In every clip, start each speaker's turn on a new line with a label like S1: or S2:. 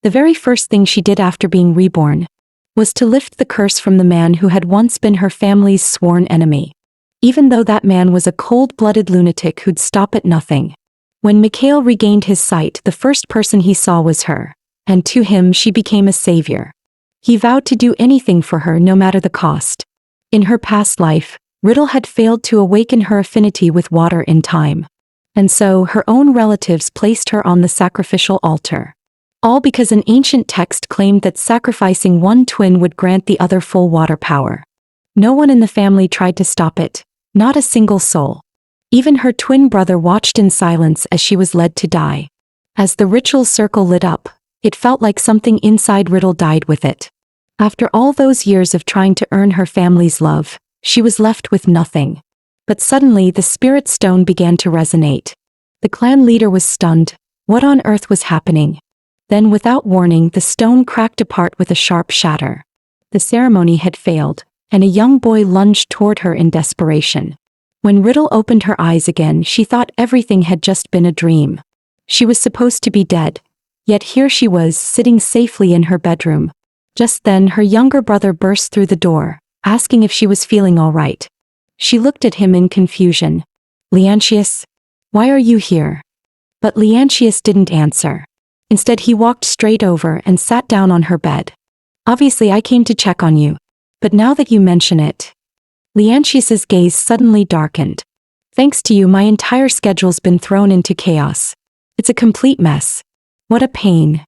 S1: The very first thing she did after being reborn was to lift the curse from the man who had once been her family's sworn enemy. Even though that man was a cold-blooded lunatic who'd stop at nothing. When Mikhail regained his sight, the first person he saw was her, and to him she became a savior. He vowed to do anything for her no matter the cost. In her past life, Riddle had failed to awaken her affinity with water in time. And so her own relatives placed her on the sacrificial altar. All because an ancient text claimed that sacrificing one twin would grant the other full water power. No one in the family tried to stop it, not a single soul. Even her twin brother watched in silence as she was led to die. As the ritual circle lit up, it felt like something inside Riddle died with it. After all those years of trying to earn her family's love, she was left with nothing. But suddenly the spirit stone began to resonate. The clan leader was stunned. What on earth was happening? Then without warning, the stone cracked apart with a sharp shatter. The ceremony had failed, and a young boy lunged toward her in desperation. When Riddle opened her eyes again, she thought everything had just been a dream. She was supposed to be dead, yet here she was, sitting safely in her bedroom. Just then her younger brother burst through the door, asking if she was feeling all right. She looked at him in confusion. "Leontius? Why are you here?" But Leontius didn't answer. Instead he walked straight over and sat down on her bed. "Obviously I came to check on you. But now that you mention it..." Leontius's gaze suddenly darkened. "Thanks to you, my entire schedule's been thrown into chaos. It's a complete mess. What a pain."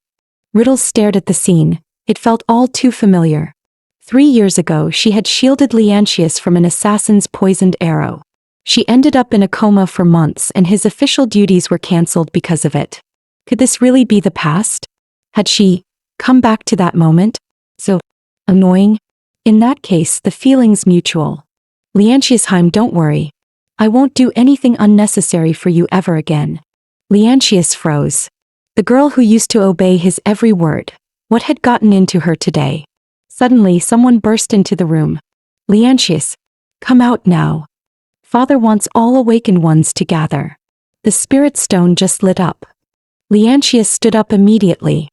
S1: Riddle stared at the scene. It felt all too familiar. 3 years ago she had shielded Leontius from an assassin's poisoned arrow. She ended up in a coma for months and his official duties were cancelled because of it. Could this really be the past? Had she come back to that moment? So annoying? In that case, the feeling's mutual. "Leontius, Heim, don't worry. I won't do anything unnecessary for you ever again." Leontius froze. The girl who used to obey his every word. What had gotten into her today? Suddenly someone burst into the room. "Leontius, come out now. Father wants all awakened ones to gather." The spirit stone just lit up. Leontius stood up immediately.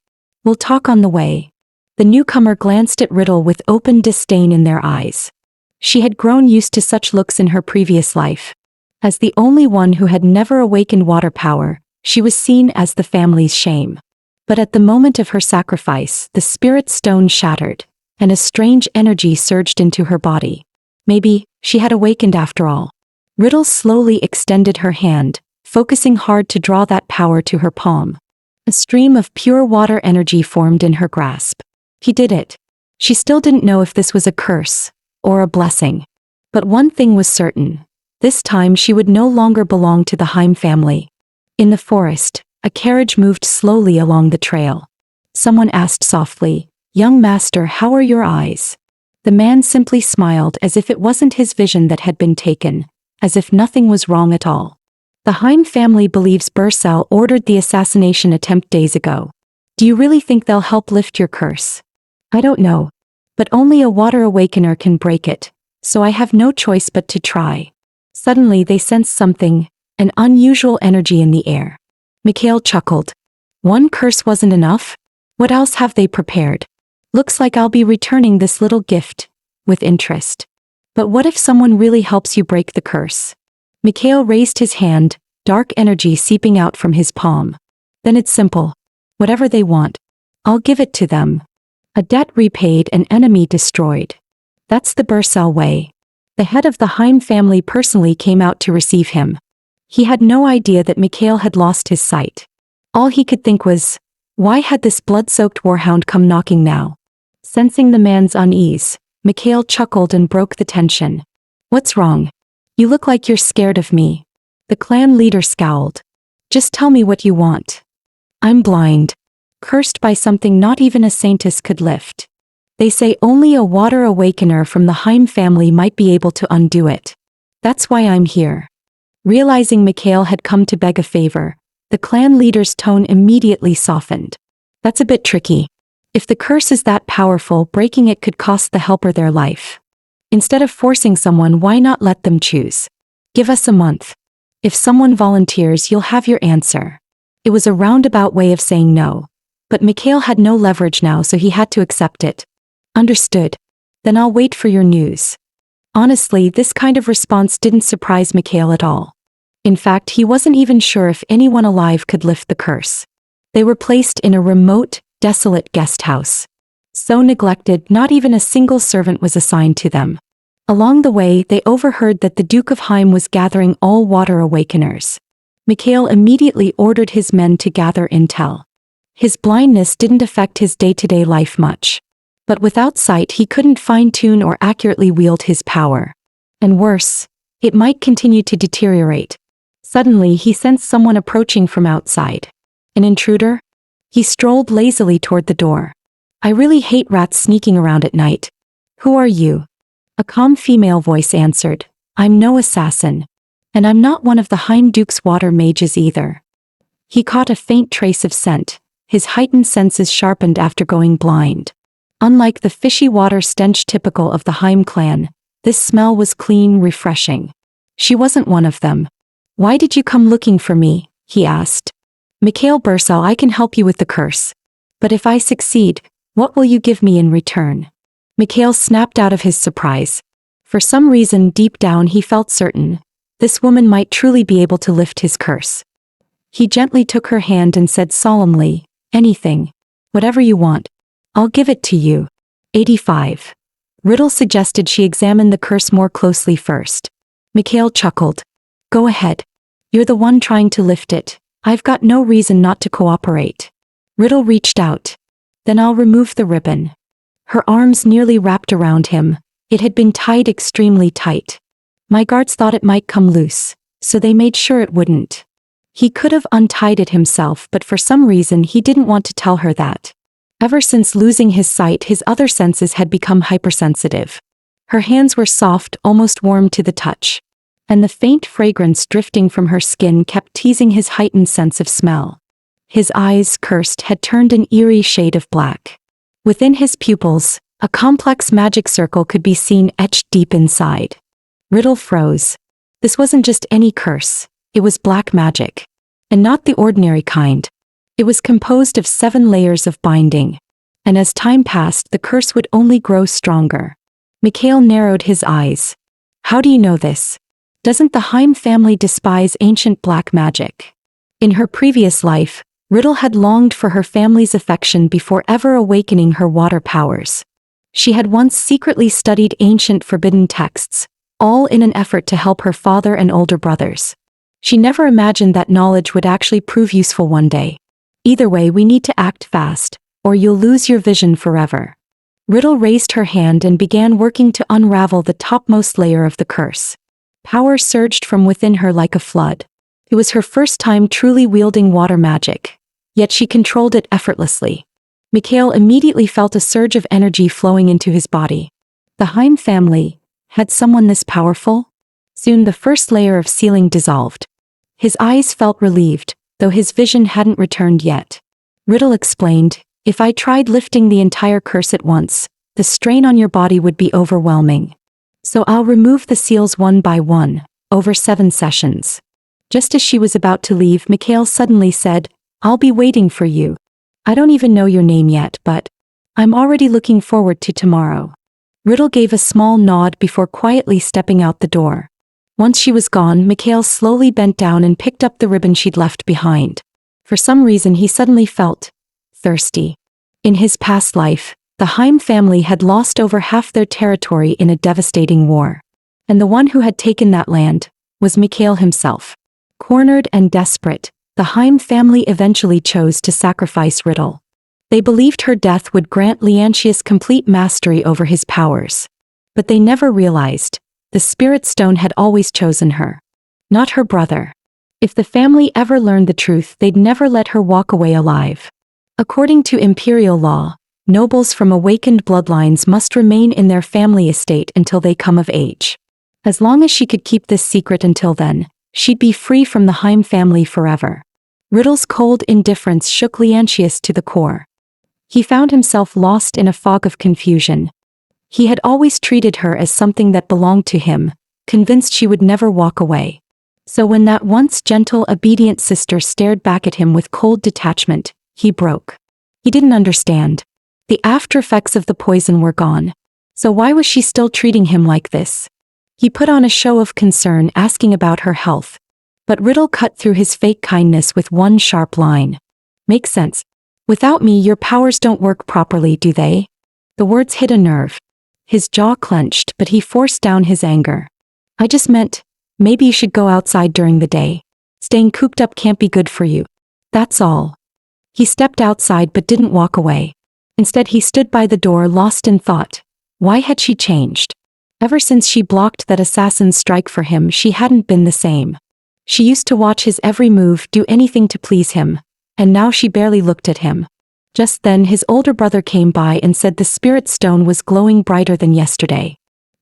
S1: "We'll talk on the way." The newcomer glanced at Riddle with open disdain in their eyes. She had grown used to such looks in her previous life. As the only one who had never awakened water power, she was seen as the family's shame. But at the moment of her sacrifice, the spirit stone shattered, and a strange energy surged into her body. Maybe she had awakened after all. Riddle slowly extended her hand, focusing hard to draw that power to her palm. A stream of pure water energy formed in her grasp. He did it. She still didn't know if this was a curse or a blessing. But one thing was certain. This time she would no longer belong to the Heim family. In the forest, a carriage moved slowly along the trail. Someone asked softly, "Young master, how are your eyes?" The man simply smiled as if it wasn't his vision that had been taken, as if nothing was wrong at all. The Heim family believes Bursell ordered the assassination attempt days ago. Do you really think they'll help lift your curse? I don't know. But only a water awakener can break it, so I have no choice but to try. Suddenly they sensed something, an unusual energy in the air. Mikhail chuckled. One curse wasn't enough? What else have they prepared? Looks like I'll be returning this little gift, with interest. But what if someone really helps you break the curse? Mikhail raised his hand, dark energy seeping out from his palm. Then it's simple. Whatever they want, I'll give it to them. A debt repaid, an enemy destroyed. That's the Bursell way. The head of the Heim family personally came out to receive him. He had no idea that Mikhail had lost his sight. All he could think was, why had this blood-soaked warhound come knocking now? Sensing the man's unease, Mikhail chuckled and broke the tension. What's wrong? You look like you're scared of me. The clan leader scowled. Just tell me what you want. I'm blind. Cursed by something not even a saintess could lift. They say only a water awakener from the Heim family might be able to undo it. That's why I'm here. Realizing Mikhail had come to beg a favor, the clan leader's tone immediately softened. That's a bit tricky. If the curse is that powerful, breaking it could cost the helper their life. Instead of forcing someone, why not let them choose? Give us a month. If someone volunteers, you'll have your answer. It was a roundabout way of saying no. But Mikhail had no leverage now, so he had to accept it. Understood. Then I'll wait for your news. Honestly, this kind of response didn't surprise Mikhail at all. In fact, he wasn't even sure if anyone alive could lift the curse. They were placed in a remote, desolate guest house. So neglected, not even a single servant was assigned to them. Along the way, they overheard that the Duke of Heim was gathering all water awakeners. Mikhail immediately ordered his men to gather intel. His blindness didn't affect his day-to-day life much. But without sight, he couldn't fine-tune or accurately wield his power. And worse, it might continue to deteriorate. Suddenly, he sensed someone approaching from outside. An intruder? He strolled lazily toward the door. I really hate rats sneaking around at night. Who are you? A calm female voice answered. I'm no assassin. And I'm not one of the Heim Duke's water mages either. He caught a faint trace of scent, his heightened senses sharpened after going blind. Unlike the fishy water stench typical of the Heim clan, this smell was clean, refreshing. She wasn't one of them. Why did you come looking for me? He asked. Mikhail Bursell, I can help you with the curse. But if I succeed, what will you give me in return? Mikhail snapped out of his surprise. For some reason deep down he felt certain, this woman might truly be able to lift his curse. He gently took her hand and said solemnly, anything. Whatever you want. I'll give it to you. 85. Riddle suggested she examine the curse more closely first. Mikhail chuckled. Go ahead. You're the one trying to lift it. I've got no reason not to cooperate. Riddle reached out. Then I'll remove the ribbon. Her arms nearly wrapped around him. It had been tied extremely tight. My guards thought it might come loose, so they made sure it wouldn't. He could have untied it himself, but for some reason he didn't want to tell her that. Ever since losing his sight, his other senses had become hypersensitive. Her hands were soft, almost warm to the touch. And the faint fragrance drifting from her skin kept teasing his heightened sense of smell. His eyes, cursed, had turned an eerie shade of black. Within his pupils, a complex magic circle could be seen etched deep inside. Riddle froze. This wasn't just any curse, it was black magic. And not the ordinary kind. It was composed of 7 layers of binding. And as time passed, the curse would only grow stronger. Mikhail narrowed his eyes. How do you know this? Doesn't the Heim family despise ancient black magic? In her previous life, Riddle had longed for her family's affection before ever awakening her water powers. She had once secretly studied ancient forbidden texts, all in an effort to help her father and older brothers. She never imagined that knowledge would actually prove useful one day. Either way, we need to act fast, or you'll lose your vision forever. Riddle raised her hand and began working to unravel the topmost layer of the curse. Power surged from within her like a flood. It was her first time truly wielding water magic, yet she controlled it effortlessly. Mikhail immediately felt a surge of energy flowing into his body. The Heim family had someone this powerful? Soon the first layer of sealing dissolved. His eyes felt relieved, though his vision hadn't returned yet. Riddle explained, if I tried lifting the entire curse at once, the strain on your body would be overwhelming. So I'll remove the seals one by one, over 7 sessions. Just as she was about to leave, Mikhail suddenly said, I'll be waiting for you. I don't even know your name yet, but I'm already looking forward to tomorrow. Riddle gave a small nod before quietly stepping out the door. Once she was gone, Mikhail slowly bent down and picked up the ribbon she'd left behind. For some reason he suddenly felt thirsty. In his past life, the Heim family had lost over half their territory in a devastating war. And the one who had taken that land was Mikhail himself. Cornered and desperate, the Heim family eventually chose to sacrifice Riddle. They believed her death would grant Leantius complete mastery over his powers. But they never realized, the Spirit Stone had always chosen her. Not her brother. If the family ever learned the truth, they'd never let her walk away alive. According to imperial law, nobles from awakened bloodlines must remain in their family estate until they come of age. As long as she could keep this secret until then, she'd be free from the Heim family forever. Riddle's cold indifference shook Leantius to the core. He found himself lost in a fog of confusion. He had always treated her as something that belonged to him, convinced she would never walk away. So when that once gentle, obedient sister stared back at him with cold detachment, he broke. He didn't understand. The after effects of the poison were gone. So why was she still treating him like this? He put on a show of concern, asking about her health. But Riddle cut through his fake kindness with one sharp line. Makes sense. Without me, your powers don't work properly, do they? The words hit a nerve. His jaw clenched, but he forced down his anger. I just meant, maybe you should go outside during the day. Staying cooped up can't be good for you. That's all. He stepped outside but didn't walk away. Instead, he stood by the door, lost in thought. Why had she changed? Ever since she blocked that assassin's strike for him, she hadn't been the same. She used to watch his every move, do anything to please him, and now she barely looked at him. Just then his older brother came by and said the spirit stone was glowing brighter than yesterday.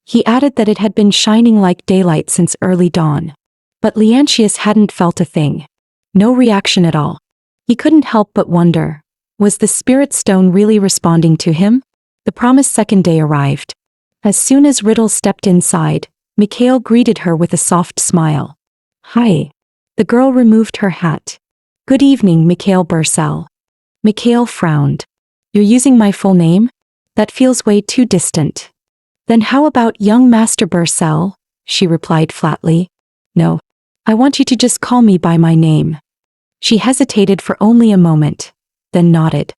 S1: He added that it had been shining like daylight since early dawn. But Leantius hadn't felt a thing. No reaction at all. He couldn't help but wonder, was the spirit stone really responding to him? The promised second day arrived. As soon as Riddle stepped inside, Mikhail greeted her with a soft smile. Hi. The girl removed her hat. Good evening, Mikhail Bursell. Mikhail frowned. You're using my full name? That feels way too distant. Then how about young Master Bursell? She replied flatly. No. I want you to just call me by my name. She hesitated for only a moment, then nodded.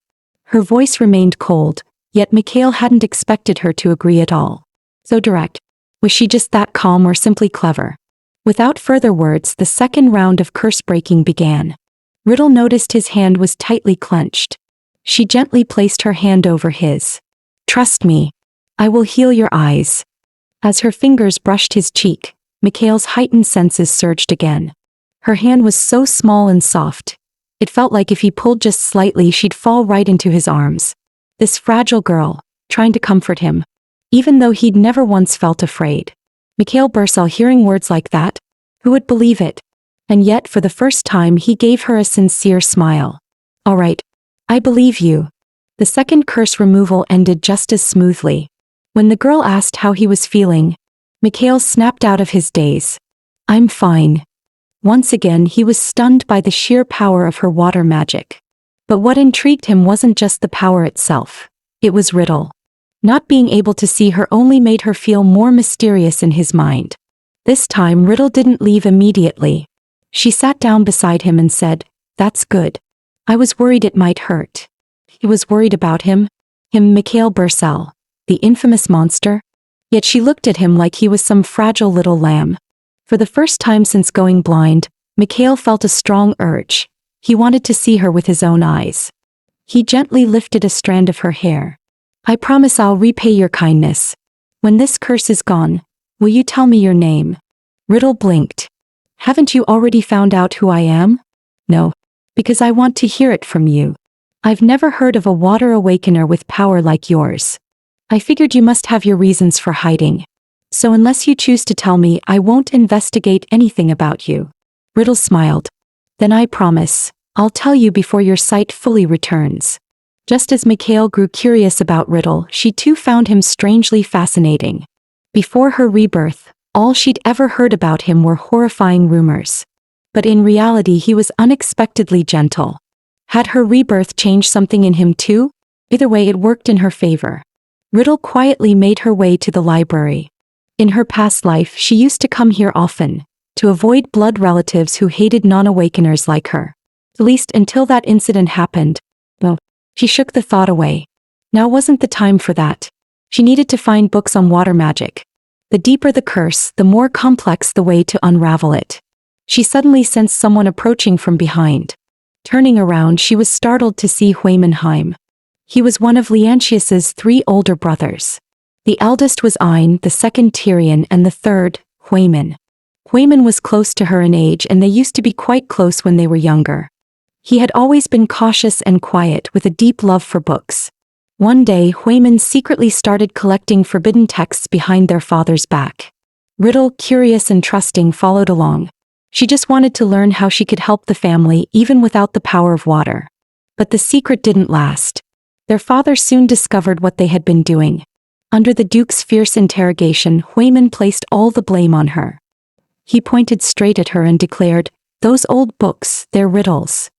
S1: Her voice remained cold, yet Mikhail hadn't expected her to agree at all. So direct. Was she just that calm or simply clever? Without further words, the second round of curse-breaking began. Riddle noticed his hand was tightly clenched. She gently placed her hand over his. Trust me. I will heal your eyes. As her fingers brushed his cheek, Mikhail's heightened senses surged again. Her hand was so small and soft. It felt like if he pulled just slightly, she'd fall right into his arms. This fragile girl, trying to comfort him, even though he'd never once felt afraid. Mikhail Bursell hearing words like that? Who would believe it? And yet, for the first time, he gave her a sincere smile. All right. I believe you. The second curse removal ended just as smoothly. When the girl asked how he was feeling, Mikhail snapped out of his daze. I'm fine. Once again, he was stunned by the sheer power of her water magic. But what intrigued him wasn't just the power itself. It was Riddle. Not being able to see her only made her feel more mysterious in his mind. This time, Riddle didn't leave immediately. She sat down beside him and said, That's good. I was worried it might hurt. He was worried about him? Him, Mikhail Bursell, the infamous monster? Yet she looked at him like he was some fragile little lamb. For the first time since going blind, Mikhail felt a strong urge. He wanted to see her with his own eyes. He gently lifted a strand of her hair. I promise I'll repay your kindness. When this curse is gone, will you tell me your name? Riddle blinked. Haven't you already found out who I am? No. Because I want to hear it from you. I've never heard of a water awakener with power like yours. I figured you must have your reasons for hiding. So unless you choose to tell me, I won't investigate anything about you. Riddle smiled. Then I promise, I'll tell you before your sight fully returns. Just as Mikhail grew curious about Riddle, she too found him strangely fascinating. Before her rebirth, all she'd ever heard about him were horrifying rumors. But in reality, he was unexpectedly gentle. Had her rebirth changed something in him too? Either way, it worked in her favor. Riddle quietly made her way to the library. In her past life, she used to come here often, to avoid blood relatives who hated non-awakeners like her. At least until that incident happened. Well, she shook the thought away. Now wasn't the time for that. She needed to find books on water magic. The deeper the curse, the more complex the way to unravel it. She suddenly sensed someone approaching from behind. Turning around, she was startled to see Heim. He was one of Leantius's 3 older brothers. The eldest was Ein, the second Tyrion, and the third, Heim. Heim was close to her in age, and they used to be quite close when they were younger. He had always been cautious and quiet, with a deep love for books. One day, Heim secretly started collecting forbidden texts behind their father's back. Riddle, curious and trusting, followed along. She just wanted to learn how she could help the family even without the power of water. But the secret didn't last. Their father soon discovered what they had been doing. Under the Duke's fierce interrogation, Heim placed all the blame on her. He pointed straight at her and declared, "Those old books, they're riddles.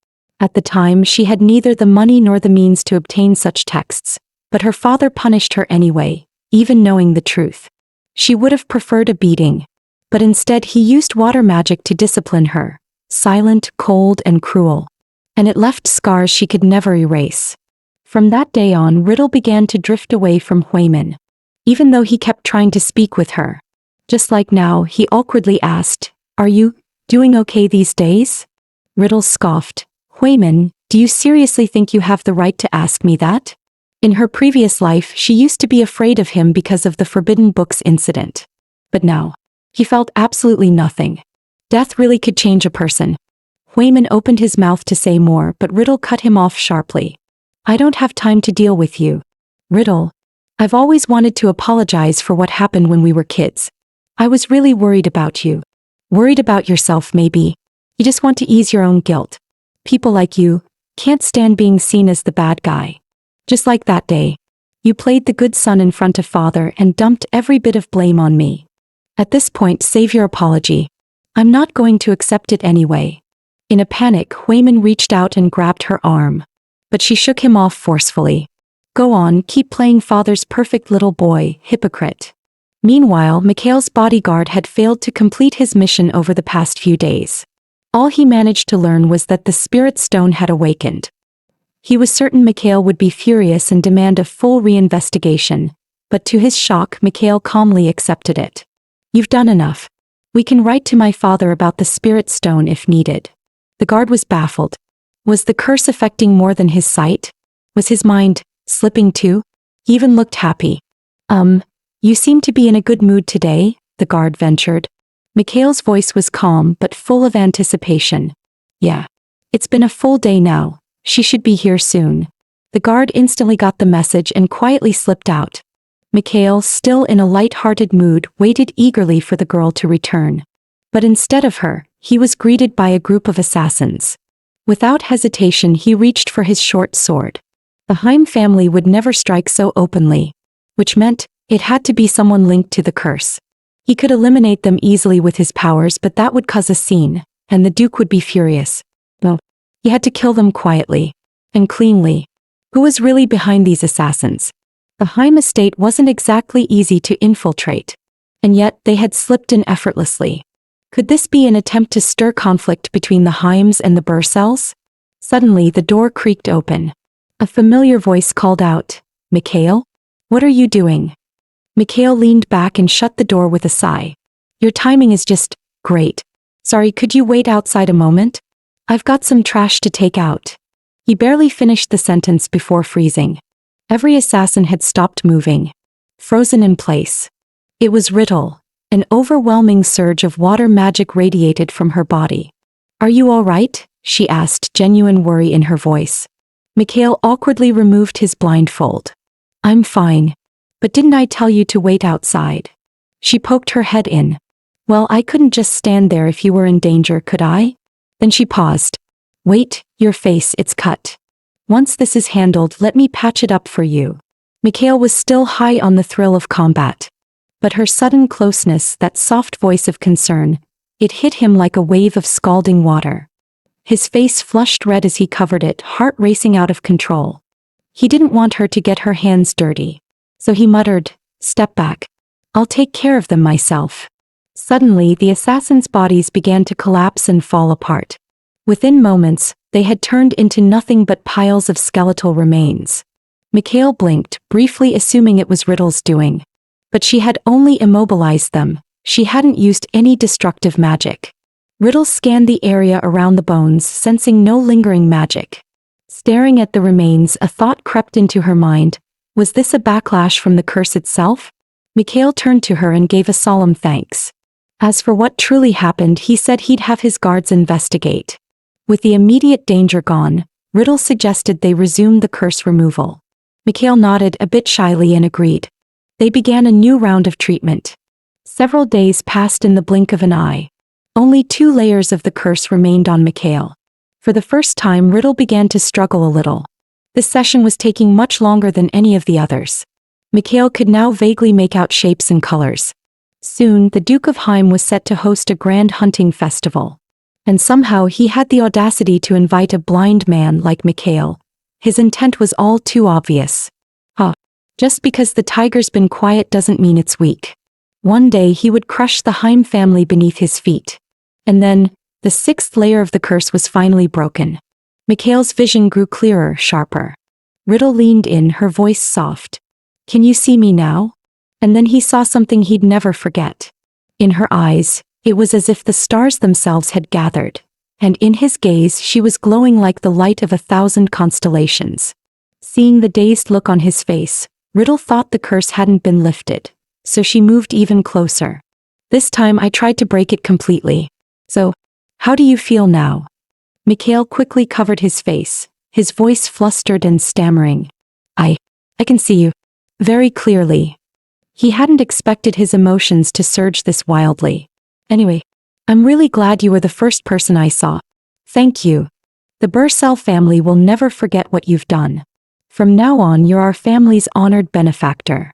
S1: At the time, she had neither the money nor the means to obtain such texts, but her father punished her anyway, even knowing the truth. She would have preferred a beating, but instead he used water magic to discipline her, silent, cold, and cruel. And it left scars she could never erase. From that day on, Riddle began to drift away from Heim, even though he kept trying to speak with her. Just like now, he awkwardly asked, "Are you doing okay these days?" Riddle scoffed. "Heim, do you seriously think you have the right to ask me that?" In her previous life, she used to be afraid of him because of the forbidden books incident. But now, he felt absolutely nothing. Death really could change a person. Heim opened his mouth to say more, but Riddle cut him off sharply. "I don't have time to deal with you. Riddle, I've always wanted to apologize for what happened when we were kids. I was really worried about you. Worried about yourself maybe. You just want to ease your own guilt. People like you can't stand being seen as the bad guy. Just like that day. You played the good son in front of father and dumped every bit of blame on me. At this point, save your apology. I'm not going to accept it anyway." In a panic, Heim reached out and grabbed her arm. But she shook him off forcefully. "Go on, keep playing father's perfect little boy, hypocrite." Meanwhile, Mikhail's bodyguard had failed to complete his mission over the past few days. All he managed to learn was that the spirit stone had awakened. He was certain Mikhail would be furious and demand a full reinvestigation, but to his shock, Mikhail calmly accepted it. "You've done enough. We can write to my father about the spirit stone if needed." The guard was baffled. Was the curse affecting more than his sight? Was his mind slipping too? He even looked happy. You seem to be in a good mood today," the guard ventured. Mikhail's voice was calm but full of anticipation. "Yeah. It's been a full day now. She should be here soon." The guard instantly got the message and quietly slipped out. Mikhail, still in a light-hearted mood, waited eagerly for the girl to return. But instead of her, he was greeted by a group of assassins. Without hesitation, he reached for his short sword. The Heim family would never strike so openly, which meant it had to be someone linked to the curse. He could eliminate them easily with his powers, but that would cause a scene, and the Duke would be furious. No, he had to kill them quietly and cleanly. Who was really behind these assassins? The Heim estate wasn't exactly easy to infiltrate, and yet they had slipped in effortlessly. Could this be an attempt to stir conflict between the Heims and the Burcells? Suddenly, the door creaked open. A familiar voice called out, "Mikhail? What are you doing?" Mikhail leaned back and shut the door with a sigh. "Your timing is just great. Sorry, could you wait outside a moment? I've got some trash to take out." He barely finished the sentence before freezing. Every assassin had stopped moving, frozen in place. It was Riddle. An overwhelming surge of water magic radiated from her body. "Are you all right?" she asked, genuine worry in her voice. Mikhail awkwardly removed his blindfold. "I'm fine. But didn't I tell you to wait outside?" She poked her head in. "Well, I couldn't just stand there if you were in danger, could I?" Then she paused. "Wait, your face, it's cut. Once this is handled, let me patch it up for you." Mikhail was still high on the thrill of combat. But her sudden closeness, that soft voice of concern, it hit him like a wave of scalding water. His face flushed red as he covered it, heart racing out of control. He didn't want her to get her hands dirty. So he muttered, "Step back. I'll take care of them myself." Suddenly, the assassins' bodies began to collapse and fall apart. Within moments, they had turned into nothing but piles of skeletal remains. Mikhail blinked, briefly assuming it was Riddle's doing. But she had only immobilized them. She hadn't used any destructive magic. Riddle scanned the area around the bones, sensing no lingering magic. Staring at the remains, a thought crept into her mind. Was this a backlash from the curse itself? Mikhail turned to her and gave a solemn thanks. As for what truly happened, he said he'd have his guards investigate. With the immediate danger gone, Riddle suggested they resume the curse removal. Mikhail nodded a bit shyly and agreed. They began a new round of treatment. Several days passed in the blink of an eye. Only 2 layers of the curse remained on Mikhail. For the first time, Riddle began to struggle a little. This session was taking much longer than any of the others. Mikhail could now vaguely make out shapes and colors. Soon, the Duke of Heim was set to host a grand hunting festival. And somehow he had the audacity to invite a blind man like Mikhail. His intent was all too obvious. Just because the tiger's been quiet doesn't mean it's weak. One day he would crush the Heim family beneath his feet. And then, the sixth layer of the curse was finally broken. Mikhail's vision grew clearer, sharper. Riddle leaned in, her voice soft. "Can you see me now?" And then he saw something he'd never forget. In her eyes, it was as if the stars themselves had gathered. And in his gaze she was glowing like the light of 1,000 constellations. Seeing the dazed look on his face, Riddle thought the curse hadn't been lifted. So she moved even closer. "This time I tried to break it completely. So, how do you feel now?" Mikhail quickly covered his face, his voice flustered and stammering. I can see you. Very clearly." He hadn't expected his emotions to surge this wildly. "Anyway, I'm really glad you were the first person I saw. Thank you. The Bursell family will never forget what you've done. From now on you're our family's honored benefactor.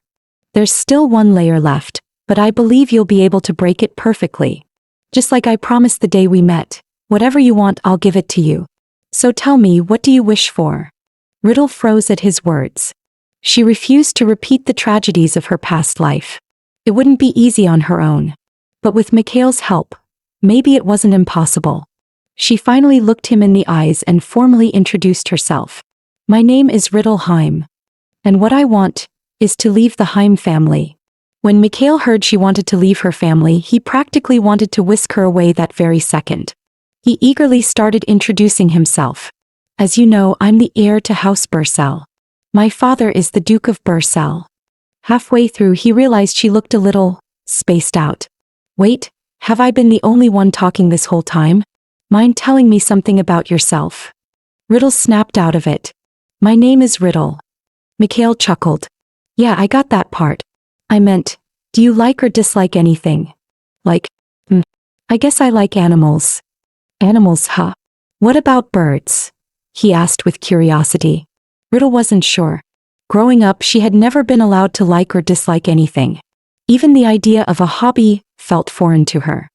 S1: There's still one layer left, but I believe you'll be able to break it perfectly. Just like I promised the day we met, whatever you want I'll give it to you. So tell me, what do you wish for?" Riddle froze at his words. She refused to repeat the tragedies of her past life. It wouldn't be easy on her own. But with Mikhail's help, maybe it wasn't impossible. She finally looked him in the eyes and formally introduced herself. "My name is Riddle Heim. And what I want is to leave the Heim family." When Mikhail heard she wanted to leave her family, he practically wanted to whisk her away that very second. He eagerly started introducing himself. "As you know, I'm the heir to House Bursell. My father is the Duke of Bursell." Halfway through he realized she looked a little spaced out. "Wait, have I been the only one talking this whole time? Mind telling me something about yourself?" Riddle snapped out of it. "My name is Riddle." Mikhail chuckled. "Yeah, I got that part. I meant, do you like or dislike anything?" "Like, I guess I like animals." "Animals, huh? What about birds?" he asked with curiosity. Riddle wasn't sure. Growing up, she had never been allowed to like or dislike anything. Even the idea of a hobby felt foreign to her.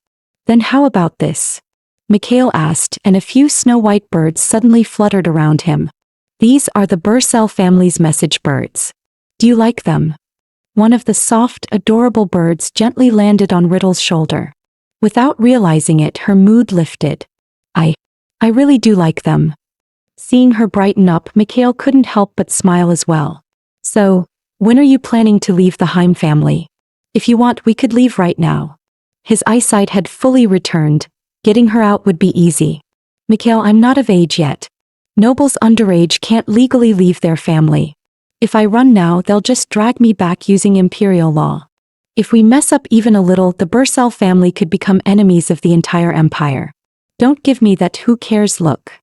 S1: "Then how about this?" Mikhail asked, and a few snow-white birds suddenly fluttered around him. "These are the Bursell family's message birds. Do you like them?" One of the soft, adorable birds gently landed on Riddle's shoulder. Without realizing it, her mood lifted. I really do like them." Seeing her brighten up, Mikhail couldn't help but smile as well. "So, when are you planning to leave the Heim family? If you want, we could leave right now." His eyesight had fully returned. Getting her out would be easy. "Mikhail, I'm not of age yet. Nobles underage can't legally leave their family. If I run now, they'll just drag me back using imperial law. If we mess up even a little, the Bursell family could become enemies of the entire empire. Don't give me that who cares look."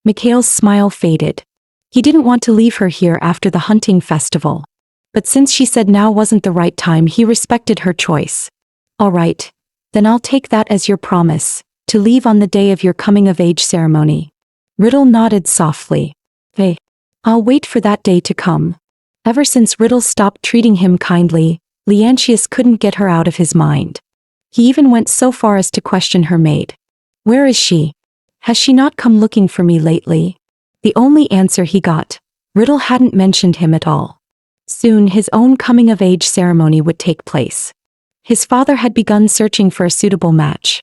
S1: Mikhail's smile faded. He didn't want to leave her here after the hunting festival. But since she said now wasn't the right time, he respected her choice. "All right, then I'll take that as your promise, to leave on the day of your coming-of-age ceremony." Riddle nodded softly. "Hey, I'll wait for that day to come." Ever since Riddle stopped treating him kindly, Leontius couldn't get her out of his mind. He even went so far as to question her maid. "Where is she? Has she not come looking for me lately?" The only answer he got, Riddle hadn't mentioned him at all. Soon his own coming-of-age ceremony would take place. His father had begun searching for a suitable match.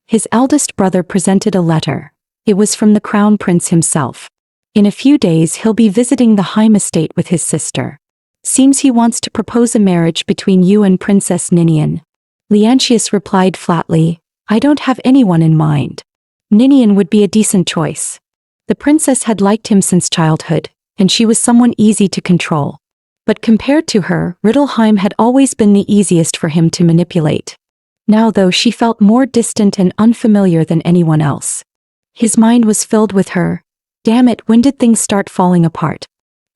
S1: His eldest brother presented a letter. It was from the crown prince himself. "In a few days he'll be visiting the Heim estate with his sister. Seems he wants to propose a marriage between you and Princess Ninian." Leontius replied flatly, "I don't have anyone in mind. Ninian would be a decent choice." The princess had liked him since childhood, and she was someone easy to control. But compared to her, Riddle Heim had always been the easiest for him to manipulate. Now though, she felt more distant and unfamiliar than anyone else. His mind was filled with her. Damn it, when did things start falling apart?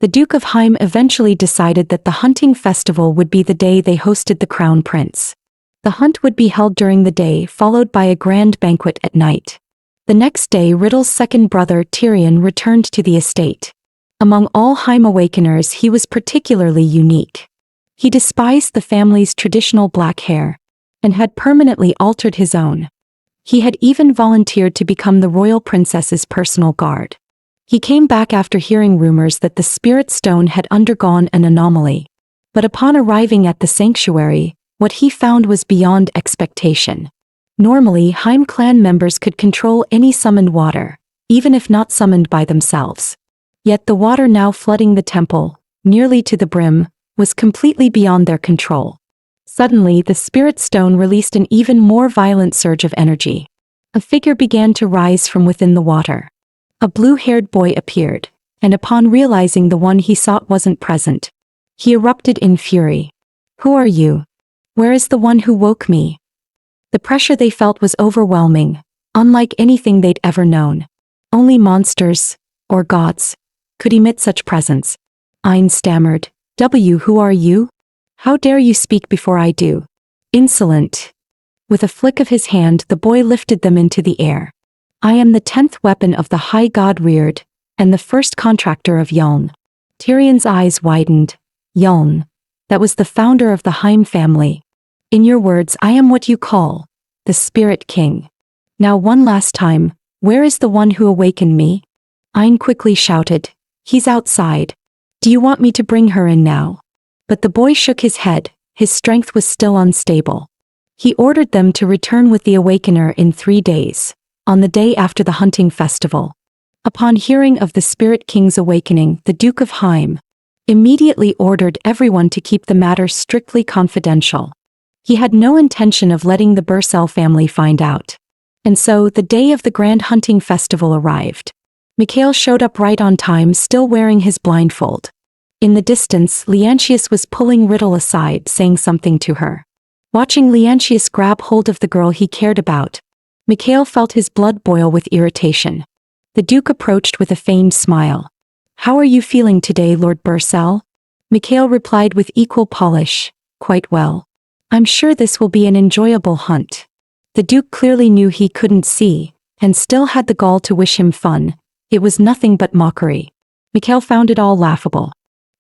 S1: The Duke of Heim eventually decided that the hunting festival would be the day they hosted the crown prince. The hunt would be held during the day, followed by a grand banquet at night. The next day, Riddle's second brother, Tyrion, returned to the estate. Among all Heim awakeners, he was particularly unique. He despised the family's traditional black hair, and had permanently altered his own. He had even volunteered to become the royal princess's personal guard. He came back after hearing rumors that the spirit stone had undergone an anomaly. But upon arriving at the sanctuary, what he found was beyond expectation. Normally, Heim clan members could control any summoned water, even if not summoned by themselves. Yet the water now flooding the temple, nearly to the brim, was completely beyond their control. Suddenly, the spirit stone released an even more violent surge of energy. A figure began to rise from within the water. A blue-haired boy appeared, and upon realizing the one he sought wasn't present, he erupted in fury. "Who are you? Where is the one who woke me?" The pressure they felt was overwhelming, unlike anything they'd ever known. Only monsters, or gods, could emit such presence. Ein stammered, Who are you? How dare you speak before I do? Insolent." With a flick of his hand, the boy lifted them into the air. "I am the 10th weapon of the high god reared, and the first contractor of Yuln." Tyrion's eyes widened. Yuln. That was the founder of the Heim family. "In your words, I am what you call the Spirit King. Now one last time, where is the one who awakened me?" Ein quickly shouted, "He's outside. Do you want me to bring her in now?" But the boy shook his head, his strength was still unstable. He ordered them to return with the Awakener in 3 days, on the day after the hunting festival. Upon hearing of the Spirit King's awakening, the Duke of Heim immediately ordered everyone to keep the matter strictly confidential. He had no intention of letting the Bursell family find out. And so, the day of the grand hunting festival arrived. Mikhail showed up right on time, still wearing his blindfold. In the distance, Leontius was pulling Riddle aside, saying something to her. Watching Leontius grab hold of the girl he cared about, Mikhail felt his blood boil with irritation. The Duke approached with a feigned smile. "How are you feeling today, Lord Bursell?" Mikhail replied with equal polish, "Quite well. I'm sure this will be an enjoyable hunt." The Duke clearly knew he couldn't see, and still had the gall to wish him fun. It was nothing but mockery. Mikhail found it all laughable.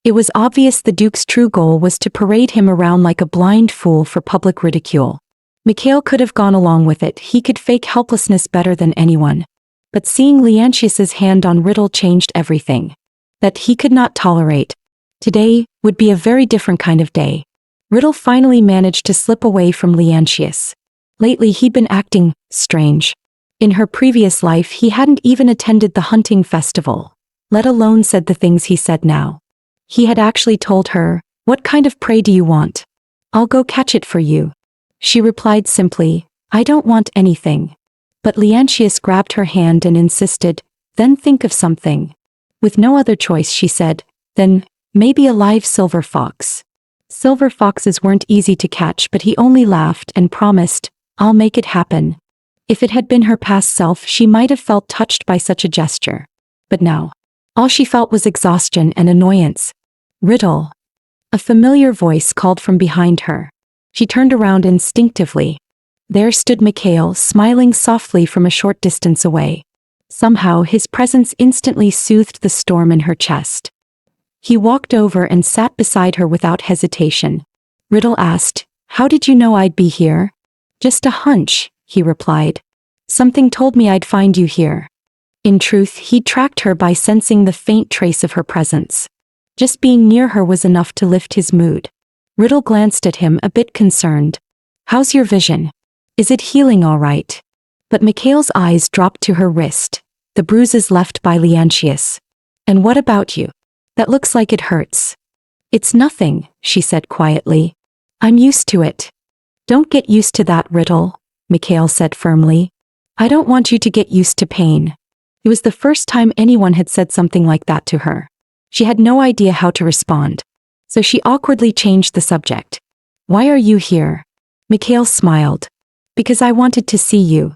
S1: It was obvious the Duke's true goal was to parade him around like a blind fool for public ridicule. Mikhail could have gone along with it, he could fake helplessness better than anyone. But seeing Leontius's hand on Riddle changed everything. That he could not tolerate. Today would be a very different kind of day. Riddle finally managed to slip away from Leontius. Lately he'd been acting strange. In her previous life he hadn't even attended the hunting festival, let alone said the things he said now. He had actually told her, "What kind of prey do you want? I'll go catch it for you." She replied simply, "I don't want anything." But Leontius grabbed her hand and insisted, "Then think of something." With no other choice she said, "Then, maybe a live silver fox." Silver foxes weren't easy to catch, but he only laughed and promised, "I'll make it happen." If it had been her past self, she might have felt touched by such a gesture. But now, all she felt was exhaustion and annoyance. "Riddle." A familiar voice called from behind her. She turned around instinctively. There stood Mikhail, smiling softly from a short distance away. Somehow his presence instantly soothed the storm in her chest. He walked over and sat beside her without hesitation. Riddle asked, "How did you know I'd be here?" "Just a hunch," he replied. "Something told me I'd find you here." In truth, he tracked her by sensing the faint trace of her presence. Just being near her was enough to lift his mood. Riddle glanced at him, a bit concerned. "How's your vision? Is it healing all right?" But Mikhail's eyes dropped to her wrist, the bruises left by Leontius. "And what about you? That looks like it hurts." "It's nothing," she said quietly. "I'm used to it." "Don't get used to that, Riddle," Mikhail said firmly. "I don't want you to get used to pain." It was the first time anyone had said something like that to her. She had no idea how to respond. So she awkwardly changed the subject. "Why are you here?" Mikhail smiled. "Because I wanted to see you."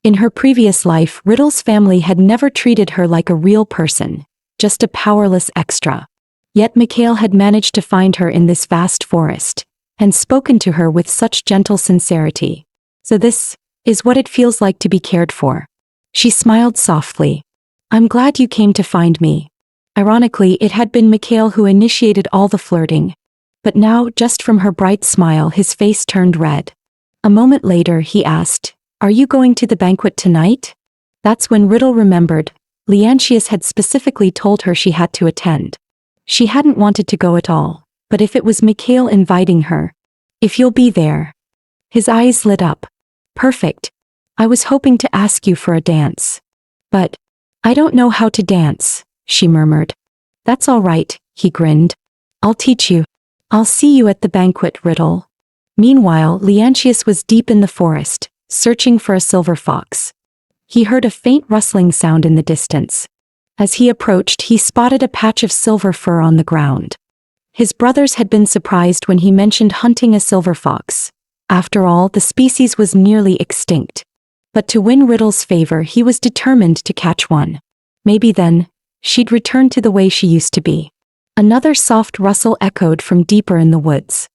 S1: In her previous life, Riddle's family had never treated her like a real person, just a powerless extra. Yet Mikhail had managed to find her in this vast forest, and spoken to her with such gentle sincerity. So this is what it feels like to be cared for. She smiled softly. "I'm glad you came to find me." Ironically, it had been Mikhail who initiated all the flirting. But now, just from her bright smile, his face turned red. A moment later, he asked, Are you going to the banquet tonight? That's when Riddle remembered. Leontius had specifically told her she had to attend. She hadn't wanted to go at all, but if it was Mikhail inviting her. If you'll be there. His eyes lit up. Perfect. I was hoping to ask you for a dance. But I don't know how to dance, she murmured. That's all right, he grinned. I'll teach you. I'll see you at the banquet, Riddle. Meanwhile, Leontius was deep in the forest, searching for a silver fox. He heard a faint rustling sound in the distance. As he approached, he spotted a patch of silver fur on the ground. His brothers had been surprised when he mentioned hunting a silver fox. After all, the species was nearly extinct. But to win Riddle's favor, he was determined to catch one. Maybe then, she'd return to the way she used to be. Another soft rustle echoed from deeper in the woods.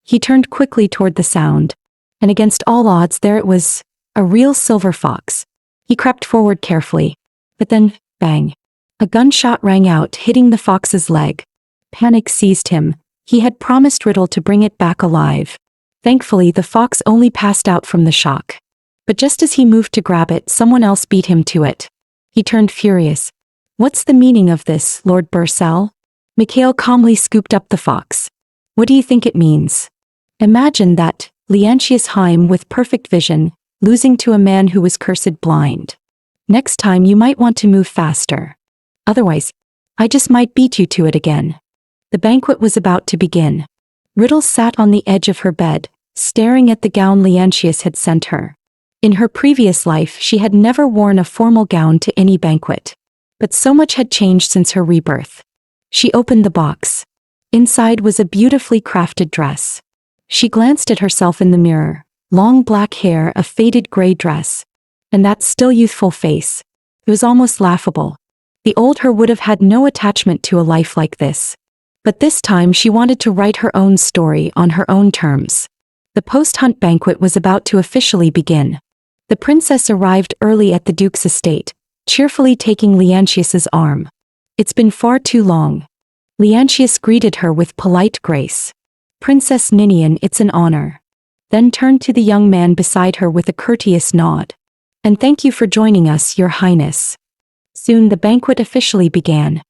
S1: He turned quickly toward the sound. And against all odds, there it was, a real silver fox. He crept forward carefully. But then, bang. A gunshot rang out, hitting the fox's leg. Panic seized him. He had promised Riddle to bring it back alive. Thankfully, the fox only passed out from the shock. But just as he moved to grab it, someone else beat him to it. He turned furious. What's the meaning of this, Lord Bursell? Mikhail calmly scooped up the fox. What do you think it means? Imagine that, Leontius Heim with perfect vision, losing to a man who was cursed blind. Next time you might want to move faster. Otherwise, I just might beat you to it again. The banquet was about to begin. Riddle sat on the edge of her bed, staring at the gown Leontius had sent her. In her previous life, she had never worn a formal gown to any banquet. But so much had changed since her rebirth. She opened the box. Inside was a beautifully crafted dress. She glanced at herself in the mirror. Long black hair, a faded gray dress. And that still youthful face. It was almost laughable. The old her would have had no attachment to a life like this. But this time she wanted to write her own story on her own terms. The post-hunt banquet was about to officially begin. The princess arrived early at the duke's estate, cheerfully taking Leontius's arm. It's been far too long. Leontius greeted her with polite grace. Princess Ninian, it's an honor. Then turned to the young man beside her with a courteous nod. And thank you for joining us, Your Highness. Soon the banquet officially began.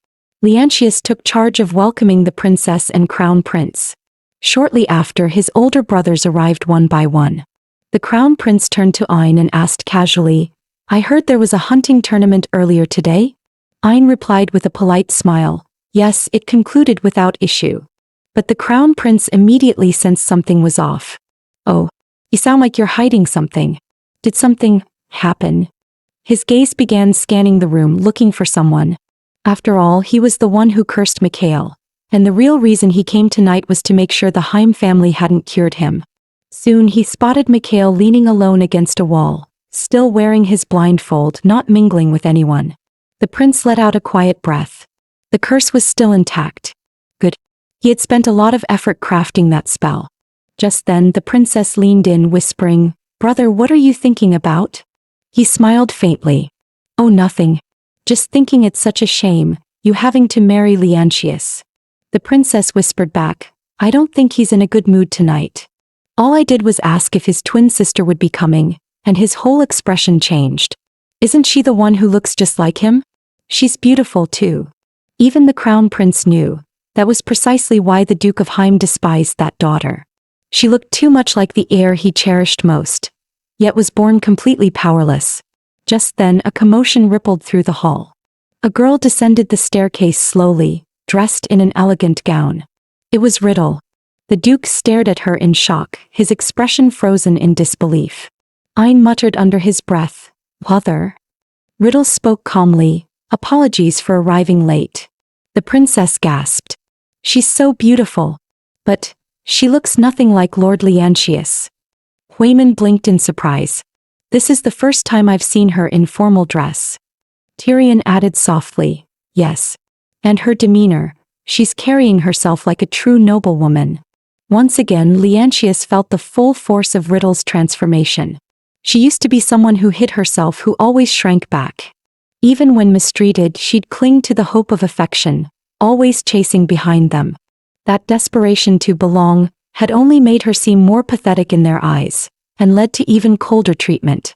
S1: Leontius took charge of welcoming the princess and crown prince. Shortly after, his older brothers arrived one by one. The crown prince turned to Ein and asked casually, I heard there was a hunting tournament earlier today? Ein replied with a polite smile, yes, it concluded without issue. But the crown prince immediately sensed something was off. Oh, you sound like you're hiding something. Did something happen? His gaze began scanning the room, looking for someone. After all, he was the one who cursed Mikhail, and the real reason he came tonight was to make sure the Heim family hadn't cured him. Soon he spotted Mikhail leaning alone against a wall, still wearing his blindfold, not mingling with anyone. The prince let out a quiet breath. The curse was still intact. Good. He had spent a lot of effort crafting that spell. Just then the princess leaned in, whispering, Brother, what are you thinking about? He smiled faintly. Oh, nothing. Just thinking it's such a shame, you having to marry Leontius. The princess whispered back, I don't think he's in a good mood tonight. All I did was ask if his twin sister would be coming, and his whole expression changed. Isn't she the one who looks just like him? She's beautiful too. Even the crown prince knew. That was precisely why the Duke of Heim despised that daughter. She looked too much like the heir he cherished most, yet was born completely powerless. Just then a commotion rippled through the hall. A girl descended the staircase slowly, dressed in an elegant gown. It was Riddle. The Duke stared at her in shock, his expression frozen in disbelief. Ein muttered under his breath, Mother. Riddle spoke calmly, apologies for arriving late. The princess gasped. She's so beautiful. But she looks nothing like Lord Leontius. Huimin blinked in surprise. This is the first time I've seen her in formal dress. Tyrion added softly, yes. And her demeanor, she's carrying herself like a true noblewoman. Once again Leontius felt the full force of Riddle's transformation. She used to be someone who hid herself, who always shrank back. Even when mistreated, she'd cling to the hope of affection, always chasing behind them. That desperation to belong had only made her seem more pathetic in their eyes, and led to even colder treatment.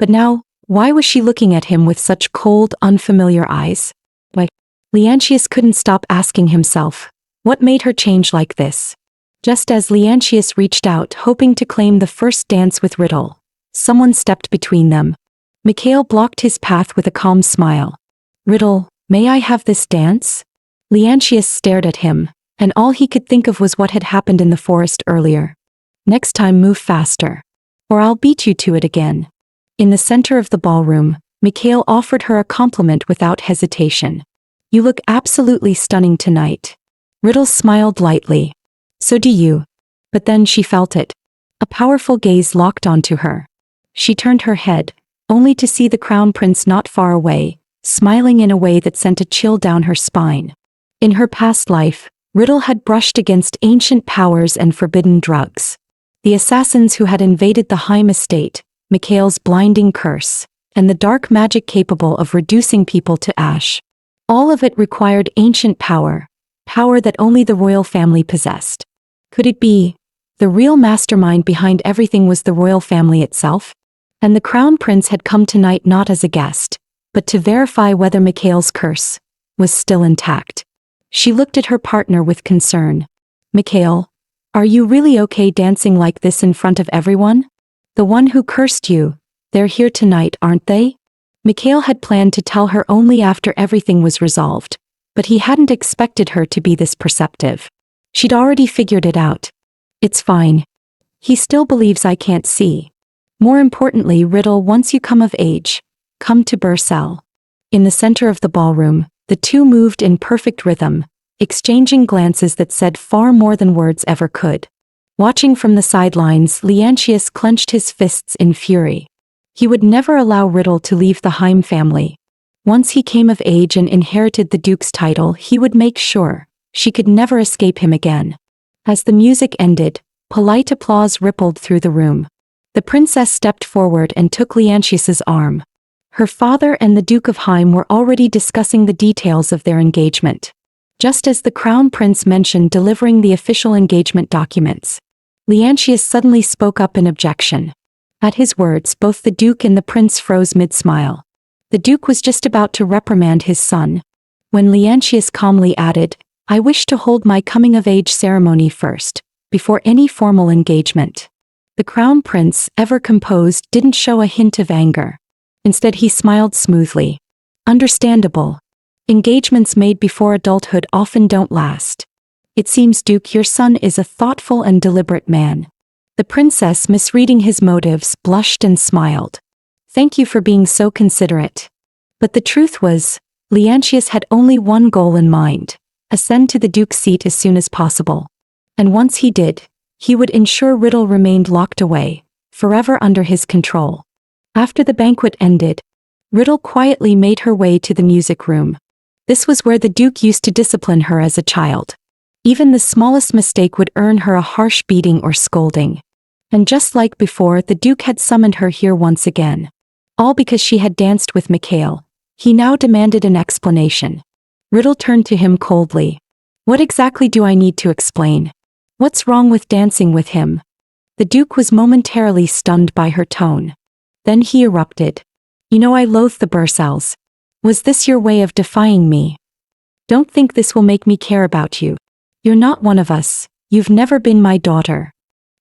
S1: But now, why was she looking at him with such cold, unfamiliar eyes? Why? Leontius couldn't stop asking himself, what made her change like this? Just as Leontius reached out hoping to claim the first dance with Riddle, someone stepped between them. Mikhail blocked his path with a calm smile. Riddle, may I have this dance? Leontius stared at him, and all he could think of was what had happened in the forest earlier. Next time move faster, or I'll beat you to it again. In the center of the ballroom, Mikhail offered her a compliment without hesitation. You look absolutely stunning tonight. Riddle smiled lightly. So do you. But then she felt it. A powerful gaze locked onto her. She turned her head, only to see the crown prince not far away, smiling in a way that sent a chill down her spine. In her past life, Riddle had brushed against ancient powers and forbidden drugs. The assassins who had invaded the Heim estate, Mikhail's blinding curse, and the dark magic capable of reducing people to ash. All of it required ancient power, power that only the royal family possessed. Could it be the real mastermind behind everything was the royal family itself? And the crown prince had come tonight not as a guest, but to verify whether Mikhail's curse was still intact. She looked at her partner with concern. Mikhail, are you really okay dancing like this in front of everyone? The one who cursed you, they're here tonight, aren't they? Mikhail had planned to tell her only after everything was resolved, but he hadn't expected her to be this perceptive. She'd already figured it out. It's fine. He still believes I can't see. More importantly, Riddle, once you come of age, come to Burcell. In the center of the ballroom, the two moved in perfect rhythm, exchanging glances that said far more than words ever could. Watching from the sidelines, Leontius clenched his fists in fury. He would never allow Riddle to leave the Heim family. Once he came of age and inherited the duke's title, he would make sure she could never escape him again. As the music ended, polite applause rippled through the room. The princess stepped forward and took Leontius's arm. Her father and the Duke of Heim were already discussing the details of their engagement. Just as the crown prince mentioned delivering the official engagement documents, Leontius suddenly spoke up in objection. At his words, both the duke and the prince froze mid-smile. The duke was just about to reprimand his son, when Leontius calmly added, I wish to hold my coming-of-age ceremony first, before any formal engagement. The crown prince, ever composed, didn't show a hint of anger. Instead he smiled smoothly. Understandable. Engagements made before adulthood often don't last. It seems, Duke, your son is a thoughtful and deliberate man. The princess, misreading his motives, blushed and smiled. Thank you for being so considerate. But the truth was, Leontius had only one goal in mind: ascend to the duke's seat as soon as possible. And once he did, he would ensure Riddle remained locked away, forever under his control. After the banquet ended, Riddle quietly made her way to the music room. This was where the duke used to discipline her as a child. Even the smallest mistake would earn her a harsh beating or scolding. And just like before, the duke had summoned her here once again. All because she had danced with Mikhail. He now demanded an explanation. Riddle turned to him coldly. What exactly do I need to explain? What's wrong with dancing with him? The duke was momentarily stunned by her tone. Then he erupted. You know I loathe the Burcells. Was this your way of defying me? Don't think this will make me care about you. You're not one of us, you've never been my daughter.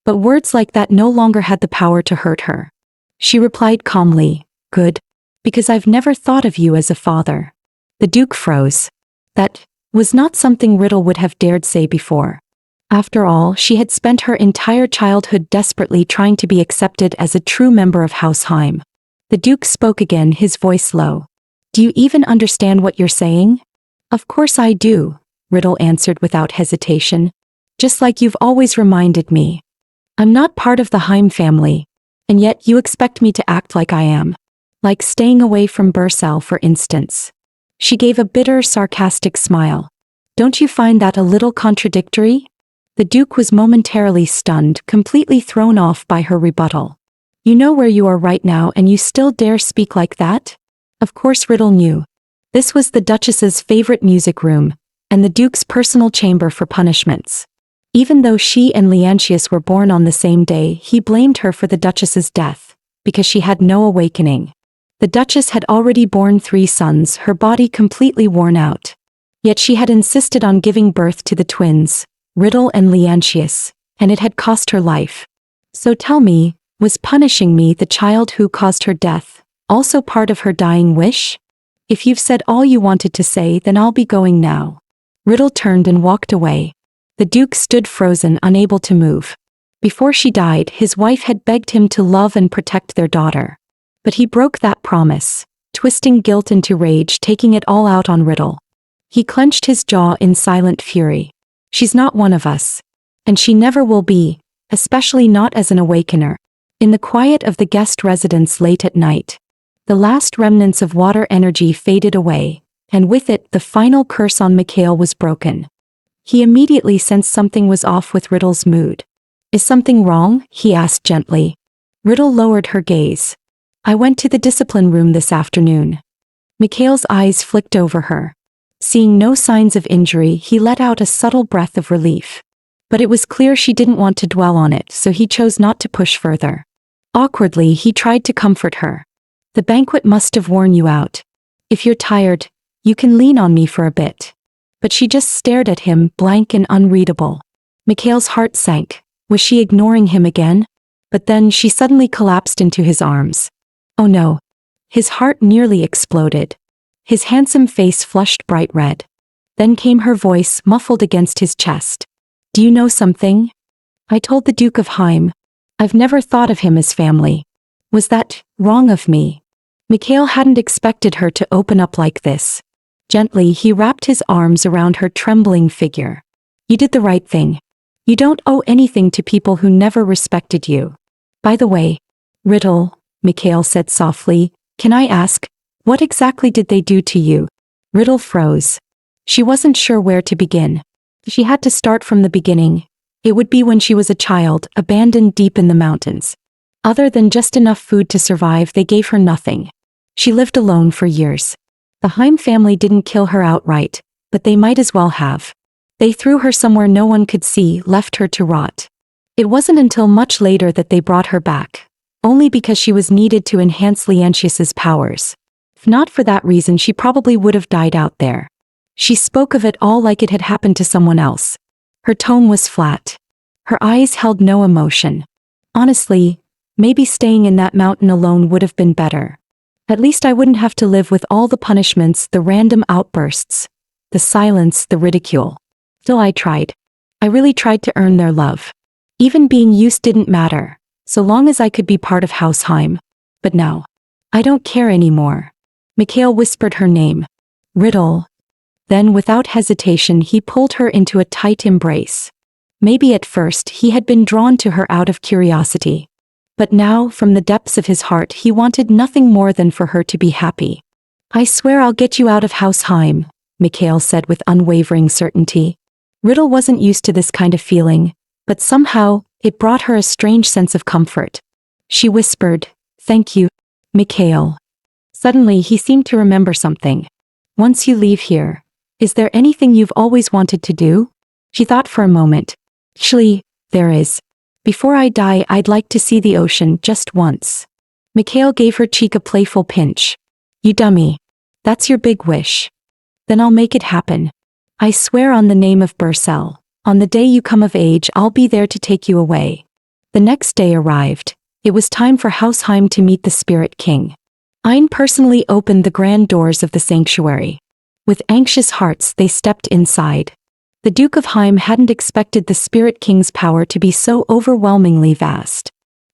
S1: But words like that no longer had the power to hurt her. She replied calmly, good. Because I've never thought of you as a father. The duke froze. That was not something Riddle would have dared say before. After all, she had spent her entire childhood desperately trying to be accepted as a true member of House Heim. The duke spoke again, his voice low. Do you even understand what you're saying? Of course I do, Riddle answered without hesitation. Just like you've always reminded me. I'm not part of the Heim family, and yet you expect me to act like I am. Like staying away from Burcell, for instance. She gave a bitter, sarcastic smile. Don't you find that a little contradictory? The duke was momentarily stunned, completely thrown off by her rebuttal. You know where you are right now and you still dare speak like that? Of course Riddle knew. This was the Duchess's favorite music room, and the duke's personal chamber for punishments. Even though she and Leontius were born on the same day, he blamed her for the Duchess's death, because she had no awakening. The Duchess had already borne 3 sons, her body completely worn out. Yet she had insisted on giving birth to the twins, Riddle and Leontius, and it had cost her life. So tell me, was punishing me, the child who caused her death, also part of her dying wish? If you've said all you wanted to say, then I'll be going now. Riddle turned and walked away. The Duke stood frozen, unable to move. Before she died, his wife had begged him to love and protect their daughter. But he broke that promise, twisting guilt into rage, taking it all out on Riddle. He clenched his jaw in silent fury. She's not one of us. And she never will be, especially not as an awakener. In the quiet of the guest residence late at night, the last remnants of water energy faded away, and with it the final curse on Mikhail was broken. He immediately sensed something was off with Riddle's mood. Is something wrong? He asked gently. Riddle lowered her gaze. I went to the discipline room this afternoon. Mikhail's eyes flicked over her. Seeing no signs of injury, he let out a subtle breath of relief. But it was clear she didn't want to dwell on it, so he chose not to push further. Awkwardly, he tried to comfort her. The banquet must have worn you out. If you're tired, you can lean on me for a bit. But she just stared at him, blank and unreadable. Mikhail's heart sank. Was she ignoring him again? But then she suddenly collapsed into his arms. Oh no. His heart nearly exploded. His handsome face flushed bright red. Then came her voice, muffled against his chest. Do you know something? I told the Duke of Heim. I've never thought of him as family. Was that wrong of me? Mikhail hadn't expected her to open up like this. Gently, he wrapped his arms around her trembling figure. You did the right thing. You don't owe anything to people who never respected you. By the way, Riddle, Mikhail said softly, can I ask, what exactly did they do to you? Riddle froze. She wasn't sure where to begin. She had to start from the beginning. It would be when she was a child, abandoned deep in the mountains. Other than just enough food to survive, they gave her nothing. She lived alone for years. The Heim family didn't kill her outright, but they might as well have. They threw her somewhere no one could see, left her to rot. It wasn't until much later that they brought her back, only because she was needed to enhance Leontius's powers. If not for that reason, she probably would have died out there. She spoke of it all like it had happened to someone else. Her tone was flat. Her eyes held no emotion. Honestly, maybe staying in that mountain alone would have been better. At least I wouldn't have to live with all the punishments, the random outbursts, the silence, the ridicule. Still, I tried. I really tried to earn their love. Even being used didn't matter, so long as I could be part of House Heim. But now, I don't care anymore. Mikhail whispered her name. Riddle. Then, without hesitation, he pulled her into a tight embrace. Maybe at first he had been drawn to her out of curiosity. But now, from the depths of his heart, he wanted nothing more than for her to be happy. I swear I'll get you out of House Heim, Mikhail said with unwavering certainty. Riddle wasn't used to this kind of feeling, but somehow, it brought her a strange sense of comfort. She whispered, thank you, Mikhail. Suddenly he seemed to remember something. Once you leave here, is there anything you've always wanted to do? She thought for a moment. Actually, there is. Before I die, I'd like to see the ocean just once. Mikhail gave her cheek a playful pinch. You dummy. That's your big wish. Then I'll make it happen. I swear on the name of Bercel, on the day you come of age, I'll be there to take you away. The next day arrived. It was time for House Heim to meet the Spirit King. Ein personally opened the grand doors of the sanctuary. With anxious hearts, they stepped inside. The Duke of Heim hadn't expected the Spirit King's power to be so overwhelmingly vast.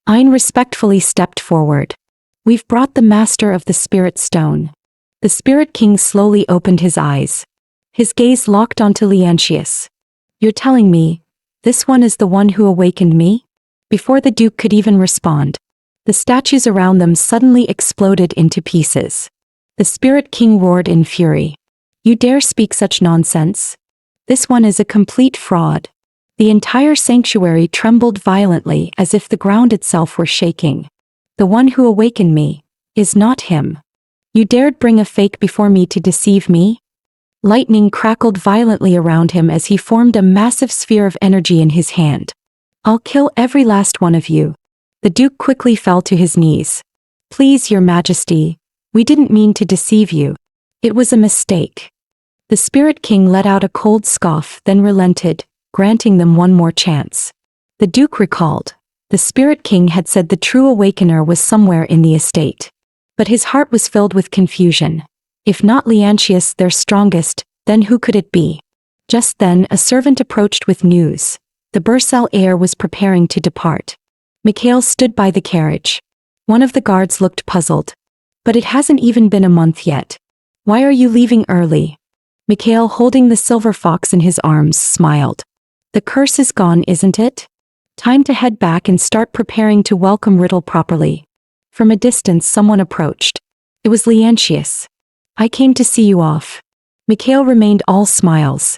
S1: Ein respectfully stepped forward. We've brought the Master of the Spirit Stone. The Spirit King slowly opened his eyes. His gaze locked onto Leontius. You're telling me, this one is the one who awakened me? Before the Duke could even respond, the statues around them suddenly exploded into pieces. The Spirit King roared in fury. You dare speak such nonsense? This one is a complete fraud. The entire sanctuary trembled violently as if the ground itself were shaking. The one who awakened me is not him. You dared bring a fake before me to deceive me? Lightning crackled violently around him as he formed a massive sphere of energy in his hand. I'll kill every last one of you. The Duke quickly fell to his knees. Please, Your Majesty, we didn't mean to deceive you. It was a mistake. The Spirit King let out a cold scoff, then relented, granting them one more chance. The Duke recalled. The Spirit King had said the true awakener was somewhere in the estate. But his heart was filled with confusion. If not Leontius, their strongest, then who could it be? Just then a servant approached with news. The Bursell heir was preparing to depart. Mikhail stood by the carriage. One of the guards looked puzzled. But it hasn't even been a month yet. Why are you leaving early? Mikhail, holding the silver fox in his arms, smiled. The curse is gone, isn't it? Time to head back and start preparing to welcome Riddle properly. From a distance someone approached. It was Leontius. I came to see you off. Mikhail remained all smiles.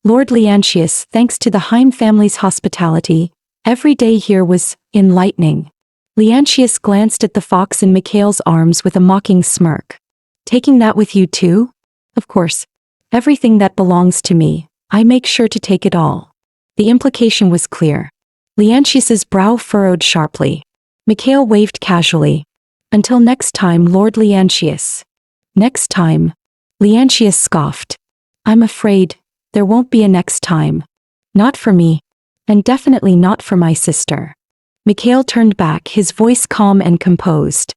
S1: Lord Leontius, thanks to the Heim family's hospitality, every day here was enlightening. Leontius glanced at the fox in Mikhail's arms with a mocking smirk. Taking that with you too? Of course. Everything that belongs to me, I make sure to take it all. The implication was clear. Leontius's brow furrowed sharply. Mikhail waved casually. Until next time, Lord Leontius. Next time? Leontius scoffed. I'm afraid there won't be a next time. Not for me. And definitely not for my sister. Mikhail turned back, his voice calm and composed.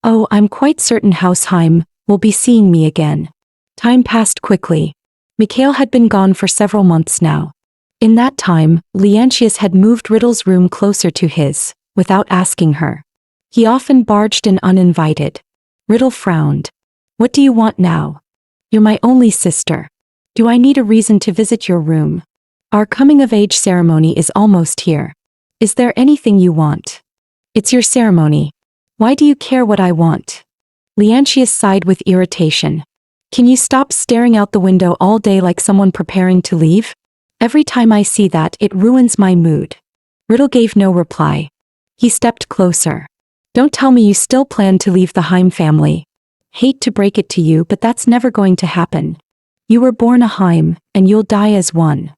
S1: Oh, I'm quite certain House Heim will be seeing me again. Time passed quickly. Mikhail had been gone for several months now. In that time, Leontius had moved Riddle's room closer to his, without asking her. He often barged in uninvited. Riddle frowned. What do you want now? You're my only sister. Do I need a reason to visit your room? Our coming-of-age ceremony is almost here. Is there anything you want? It's your ceremony. Why do you care what I want? Leontius sighed with irritation. Can you stop staring out the window all day like someone preparing to leave? Every time I see that, it ruins my mood. Riddle gave no reply. He stepped closer. Don't tell me you still plan to leave the Heim family. Hate to break it to you, but that's never going to happen. You were born a Heim, and you'll die as one.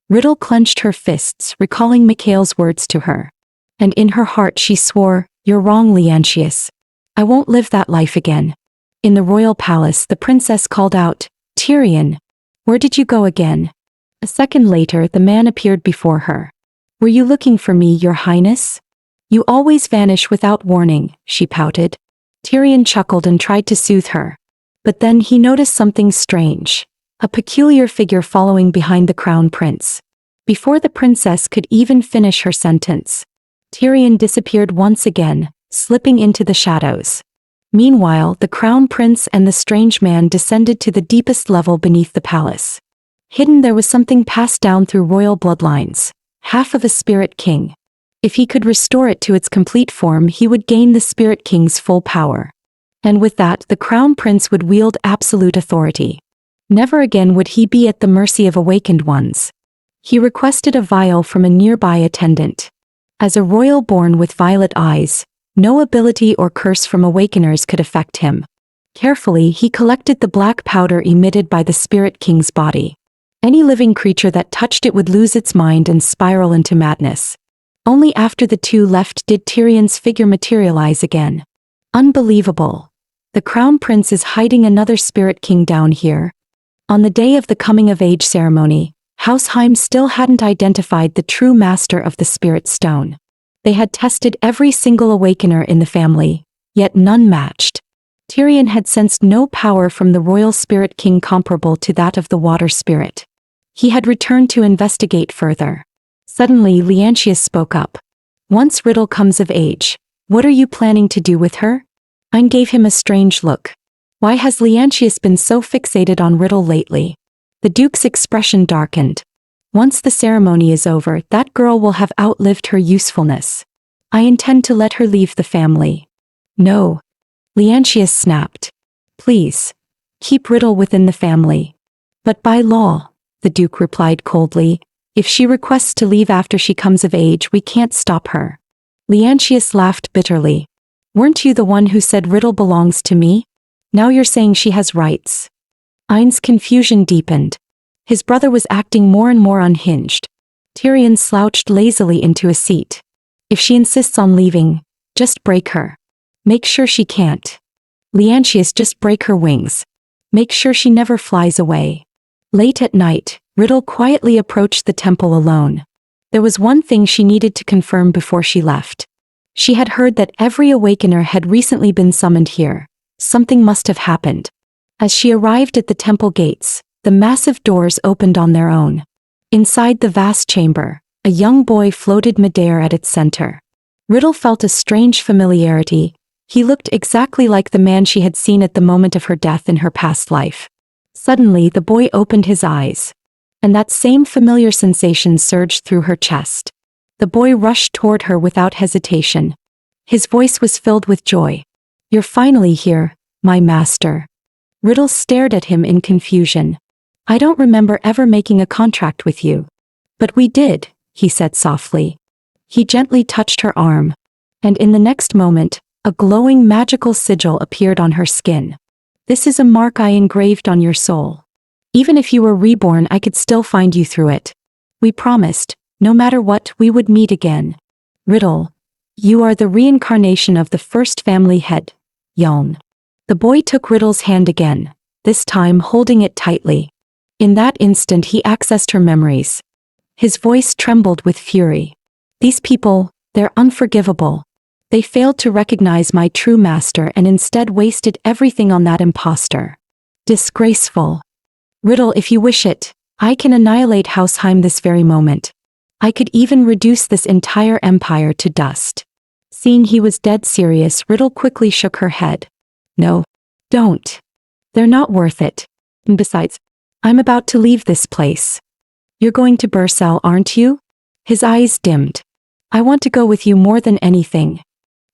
S1: Riddle clenched her fists, recalling Mikhail's words to her. And in her heart she swore, You're wrong, Leontius. I won't live that life again. In the royal palace, the princess called out, Tyrion, where did you go again? A second later, the man appeared before her. Were you looking for me, Your Highness? You always vanish without warning, she pouted. Tyrion chuckled and tried to soothe her. But then he noticed something strange. A peculiar figure following behind the crown prince. Before the princess could even finish her sentence, Tyrion disappeared once again, slipping into the shadows. Meanwhile, the crown prince and the strange man descended to the deepest level beneath the palace. Hidden there was something passed down through royal bloodlines, half of a spirit king. If he could restore it to its complete form, he would gain the Spirit King's full power. And with that, the Crown Prince would wield absolute authority. Never again would he be at the mercy of awakened ones. He requested a vial from a nearby attendant. As a royal born with violet eyes, no ability or curse from awakeners could affect him. Carefully, he collected the black powder emitted by the Spirit King's body. Any living creature that touched it would lose its mind and spiral into madness. Only after the two left did Tyrion's figure materialize again. Unbelievable. The Crown Prince is hiding another Spirit King down here. On the day of the coming-of-age ceremony, House Heim still hadn't identified the true master of the Spirit Stone. They had tested every single awakener in the family, yet none matched. Tyrion had sensed no power from the royal Spirit King comparable to that of the Water Spirit. He had returned to investigate further. Suddenly, Leontius spoke up. Once Riddle comes of age, what are you planning to do with her? Ein gave him a strange look. Why has Leontius been so fixated on Riddle lately? The Duke's expression darkened. Once the ceremony is over, that girl will have outlived her usefulness. I intend to let her leave the family. No. Leontius snapped. Please. Keep Riddle within the family. But by law, the Duke replied coldly, if she requests to leave after she comes of age, we can't stop her. Leontius laughed bitterly. Weren't you the one who said Riddle belongs to me? Now you're saying she has rights. Ein's confusion deepened. His brother was acting more and more unhinged. Tyrion slouched lazily into a seat. If she insists on leaving, Just break her. Make sure she can't. Leantius, just break her wings. Make sure she never flies away. Late at night, Riddle quietly approached the temple alone. There was one thing she needed to confirm before she left. She had heard that every awakener had recently been summoned here. Something must have happened. As she arrived at the temple gates, the massive doors opened on their own. Inside the vast chamber, a young boy floated midair at its center. Riddle felt a strange familiarity. He looked exactly like the man she had seen at the moment of her death in her past life. Suddenly, the boy opened his eyes, and that same familiar sensation surged through her chest. The boy rushed toward her without hesitation. His voice was filled with joy. "You're finally here, my master." Riddle stared at him in confusion. "I don't remember ever making a contract with you." "But we did," he said softly. He gently touched her arm, and in the next moment, a glowing magical sigil appeared on her skin. "This is a mark I engraved on your soul. Even if you were reborn, I could still find you through it. We promised, no matter what, we would meet again. Riddle, you are the reincarnation of the first family head, Yuln." The boy took Riddle's hand again, this time holding it tightly. In that instant he accessed her memories. His voice trembled with fury. "These people, they're unforgivable. They failed to recognize my true master and instead wasted everything on that imposter. Disgraceful. Riddle, if you wish it, I can annihilate House Heim this very moment. I could even reduce this entire empire to dust." Seeing he was dead serious, Riddle quickly shook her head. "No. Don't. They're not worth it. And besides, I'm about to leave this place." "You're going to Bursell, aren't you?" His eyes dimmed. "I want to go with you more than anything.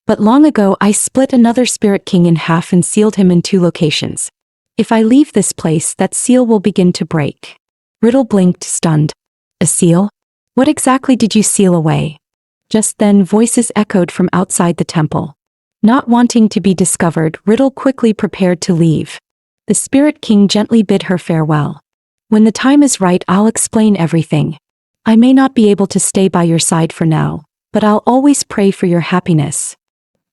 S1: But long ago I split another spirit king in half and sealed him in 2 locations. If I leave this place, that seal will begin to break." Riddle blinked, stunned. "A seal? What exactly did you seal away?" Just then voices echoed from outside the temple. Not wanting to be discovered, Riddle quickly prepared to leave. The spirit king gently bid her farewell. "When the time is right, I'll explain everything. I may not be able to stay by your side for now, but I'll always pray for your happiness."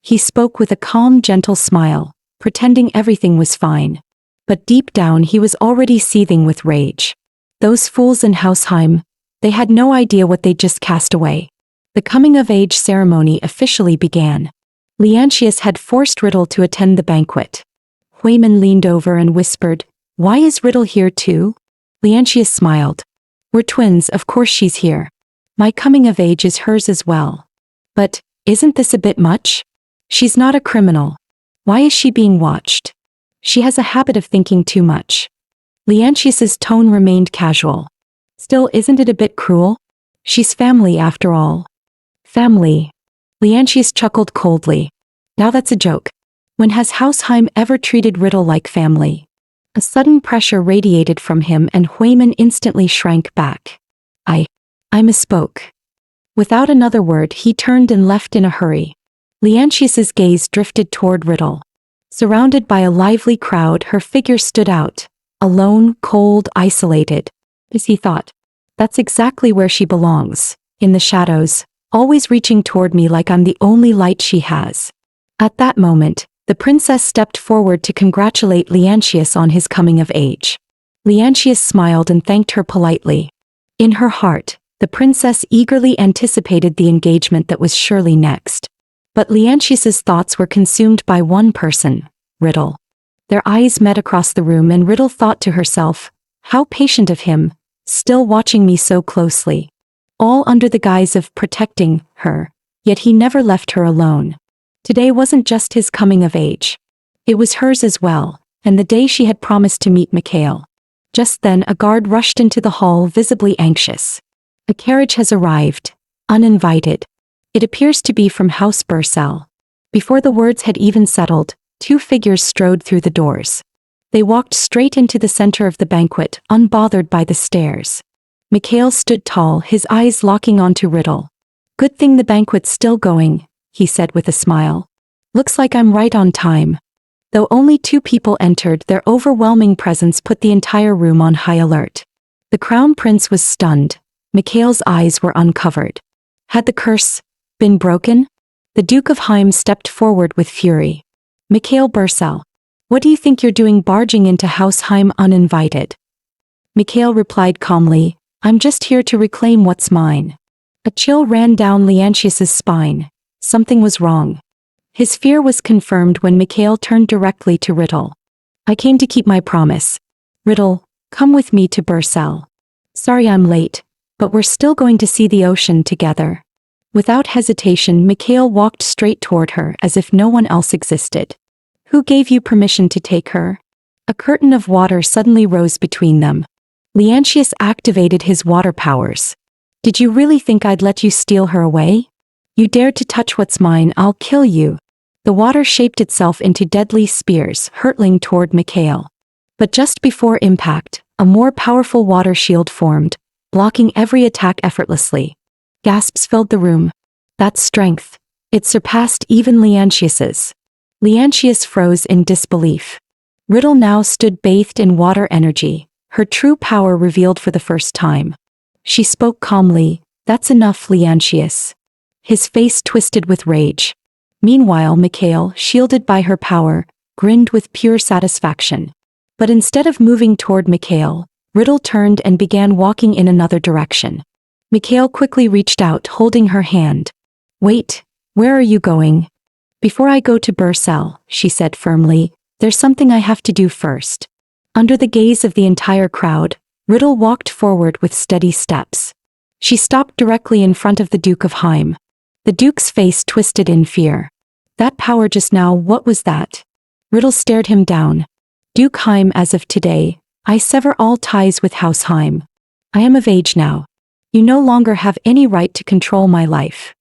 S1: He spoke with a calm, gentle smile, pretending everything was fine. But deep down he was already seething with rage. Those fools in House Heim, they had no idea what they'd just cast away. The coming-of-age ceremony officially began. Leantius had forced Riddle to attend the banquet. Heim leaned over and whispered, "Why is Riddle here too?" Leantius smiled. "We're twins, of course she's here. My coming-of-age is hers as well. But, isn't this a bit much? She's not a criminal. Why is she being watched? She has a habit of thinking too much." Leantius's tone remained casual. "Still, isn't it a bit cruel? She's family after all." "Family?" Leantius chuckled coldly. "Now that's a joke. When has House Heim ever treated Riddle like family?" A sudden pressure radiated from him and Heim instantly shrank back. I misspoke." Without another word he turned and left in a hurry. Leantius's gaze drifted toward Riddle. Surrounded by a lively crowd, her figure stood out. Alone, cold, isolated. As he thought, "That's exactly where she belongs, in the shadows, always reaching toward me like I'm the only light she has." At that moment, the princess stepped forward to congratulate Leantius on his coming of age. Leantius smiled and thanked her politely. In her heart, the princess eagerly anticipated the engagement that was surely next. But Leantius's thoughts were consumed by one person, Riddle. Their eyes met across the room and Riddle thought to herself, "How patient of him, still watching me so closely." All under the guise of protecting her, yet he never left her alone. Today wasn't just his coming of age. It was hers as well, and the day she had promised to meet Mikhail. Just then a guard rushed into the hall, visibly anxious. "A carriage has arrived, uninvited. It appears to be from House Bursell." Before the words had even settled, 2 figures strode through the doors. They walked straight into the center of the banquet, unbothered by the stares. Mikhail stood tall, his eyes locking onto Riddle. "Good thing the banquet's still going," he said with a smile. "Looks like I'm right on time." Though only 2 people entered, their overwhelming presence put the entire room on high alert. The crown prince was stunned. Mikhail's eyes were uncovered. Had the curse been broken? The Duke of Heim stepped forward with fury. Mikhail Bursell, what do you think you're doing barging into House Heim uninvited? Mikhail replied calmly, I'm just here to reclaim what's mine. A chill ran down Leontius's spine. Something was wrong. His fear was confirmed when Mikhail turned directly to Riddle. I came to keep my promise. Riddle, come with me to Bursell. Sorry I'm late, but we're still going to see the ocean together. Without hesitation, Mikhail walked straight toward her as if no one else existed. Who gave you permission to take her? A curtain of water suddenly rose between them. Leontius activated his water powers. Did you really think I'd let you steal her away? You dared to touch what's mine, I'll kill you. The water shaped itself into deadly spears, hurtling toward Mikhail. But just before impact, a more powerful water shield formed, blocking every attack effortlessly. Gasps filled the room. That strength. It surpassed even Leontius's. Leontius froze in disbelief. Riddle now stood bathed in water energy, her true power revealed for the first time. She spoke calmly, That's enough, Leontius. His face twisted with rage. Meanwhile, Mikhail, shielded by her power, grinned with pure satisfaction. But instead of moving toward Mikhail, Riddle turned and began walking in another direction. Mikhail quickly reached out, holding her hand. Wait, where are you going? Before I go to Bursell, she said firmly, there's something I have to do first. Under the gaze of the entire crowd, Riddle walked forward with steady steps. She stopped directly in front of the Duke of Heim. The Duke's face twisted in fear. That power just now, what was that? Riddle stared him down. Duke Heim, as of today, I sever all ties with House Heim. I am of age now. You no longer have any right to control my life.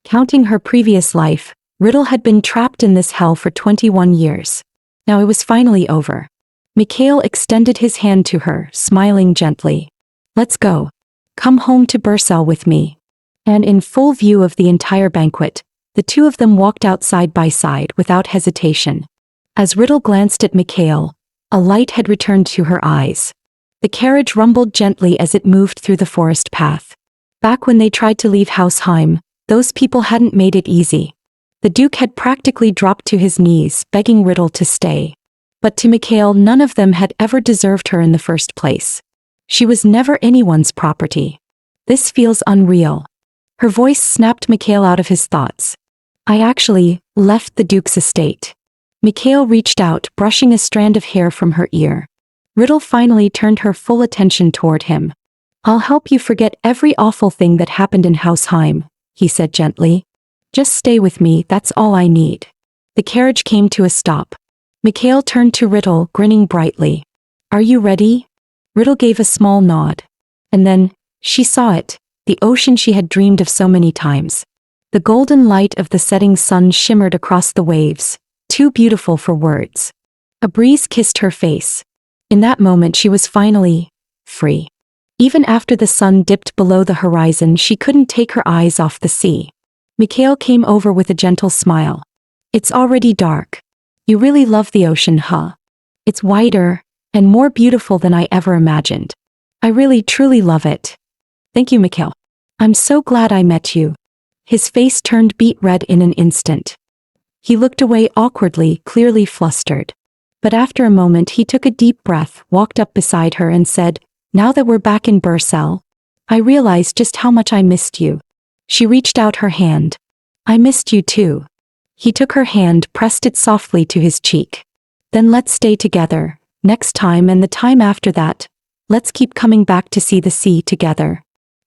S1: Counting her previous life, Riddle had been trapped in this hell for 21 years. Now it was finally over. Mikhail extended his hand to her, smiling gently. Let's go. Come home to Bursell with me. And in full view of the entire banquet, the two of them walked out side by side without hesitation. As Riddle glanced at Mikhail, a light had returned to her eyes. The carriage rumbled gently as it moved through the forest path. Back when they tried to leave House Heim, those people hadn't made it easy. The Duke had practically dropped to his knees, begging Riddle to stay. But to Mikhail, none of them had ever deserved her in the first place. She was never anyone's property. This feels unreal. Her voice snapped Mikhail out of his thoughts. I actually left the Duke's estate. Mikhail reached out, brushing a strand of hair from her ear. Riddle finally turned her full attention toward him. I'll help you forget every awful thing that happened in House Heim, he said gently. Just stay with me, that's all I need. The carriage came to a stop. Mikhail turned to Riddle, grinning brightly. Are you ready? Riddle gave a small nod. And then, she saw it, the ocean she had dreamed of so many times. The golden light of the setting sun shimmered across the waves, too beautiful for words. A breeze kissed her face. In that moment she was finally free. Even after the sun dipped below the horizon, she couldn't take her eyes off the sea. Mikhail came over with a gentle smile. It's already dark. You really love the ocean, huh? It's wider and more beautiful than I ever imagined. I really truly love it. Thank you, Mikhail. I'm so glad I met you. His face turned beet red in an instant. He looked away awkwardly, clearly flustered. But after a moment he took a deep breath, walked up beside her and said, Now that we're back in Bursell, I realize just how much I missed you. She reached out her hand. I missed you too. He took her hand, pressed it softly to his cheek. Then let's stay together, next time and the time after that. Let's keep coming back to see the sea together.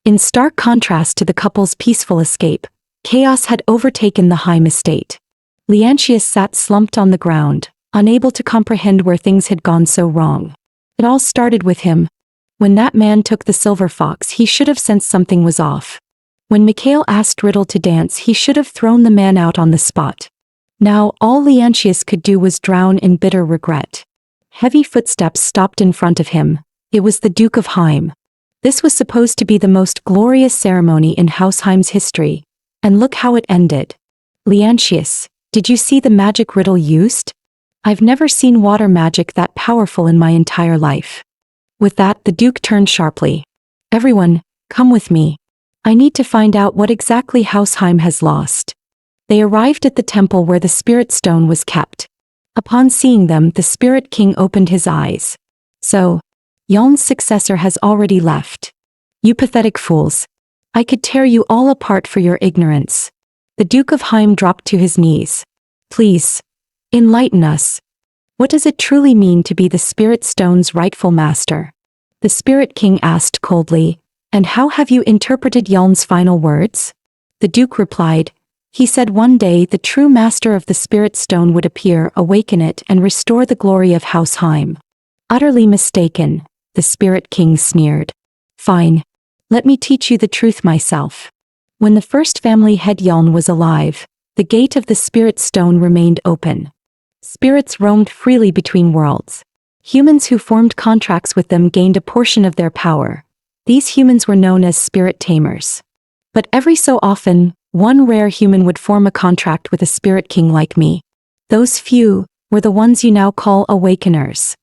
S1: In stark contrast to the couple's peaceful escape, chaos had overtaken the Heim estate. Leontius sat slumped on the ground, unable to comprehend where things had gone so wrong. It all started with him. When that man took the silver fox, he should have sensed something was off. When Mikhail asked Riddle to dance, he should have thrown the man out on the spot. Now, all Leontius could do was drown in bitter regret. Heavy footsteps stopped in front of him. It was the Duke of Heim. This was supposed to be the most glorious ceremony in House Heim's history, and look how it ended. Leontius, did you see the magic Riddle used? I've never seen water magic that powerful in my entire life. With that, the Duke turned sharply. Everyone, come with me. I need to find out what exactly House Heim has lost. They arrived at the temple where the spirit stone was kept. Upon seeing them, the spirit king opened his eyes. So, Yon's successor has already left. You pathetic fools. I could tear you all apart for your ignorance. The Duke of Heim dropped to his knees. Please, enlighten us. What does it truly mean to be the spirit stone's rightful master? The spirit king asked coldly, and how have you interpreted Yon's final words? The Duke replied, he said one day the true master of the spirit stone would appear, awaken it, and restore the glory of House Heim. Utterly mistaken, the spirit king sneered. Fine. Let me teach you the truth myself. When the first family head Yon was alive, the gate of the spirit stone remained open. Spirits roamed freely between worlds. Humans who formed contracts with them gained a portion of their power. These humans were known as spirit tamers. But every so often, one rare human would form a contract with a spirit king like me. Those few were the ones you now call awakeners.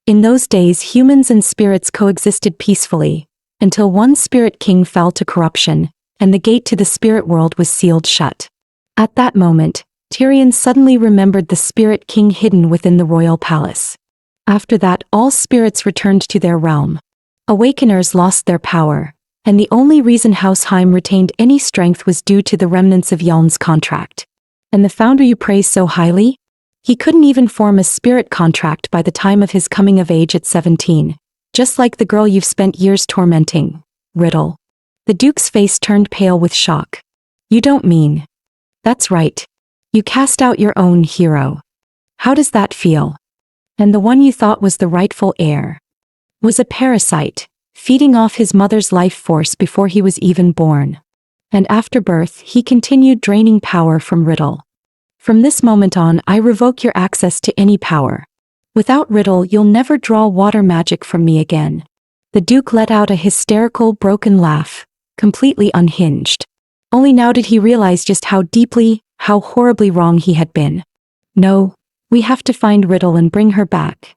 S1: In those days, humans and spirits coexisted peacefully, until one spirit king fell to corruption, and the gate to the spirit world was sealed shut. At that moment, Tyrion suddenly remembered the spirit king hidden within the royal palace. After that, all spirits returned to their realm. Awakeners lost their power, and the only reason House Heim retained any strength was due to the remnants of Yon's contract. And the founder you praise so highly? He couldn't even form a spirit contract by the time of his coming of age at 17, just like the girl you've spent years tormenting, Riddle. The Duke's face turned pale with shock. You don't mean... That's right. You cast out your own hero. How does that feel? And the one you thought was the rightful heir was a parasite, feeding off his mother's life force before he was even born. And after birth, he continued draining power from Riddle. From this moment on, I revoke your access to any power. Without Riddle, you'll never draw water magic from me again. The Duke let out a hysterical, broken laugh, completely unhinged. Only now did he realize just how deeply, how horribly wrong he had been. No, we have to find Riddle and bring her back.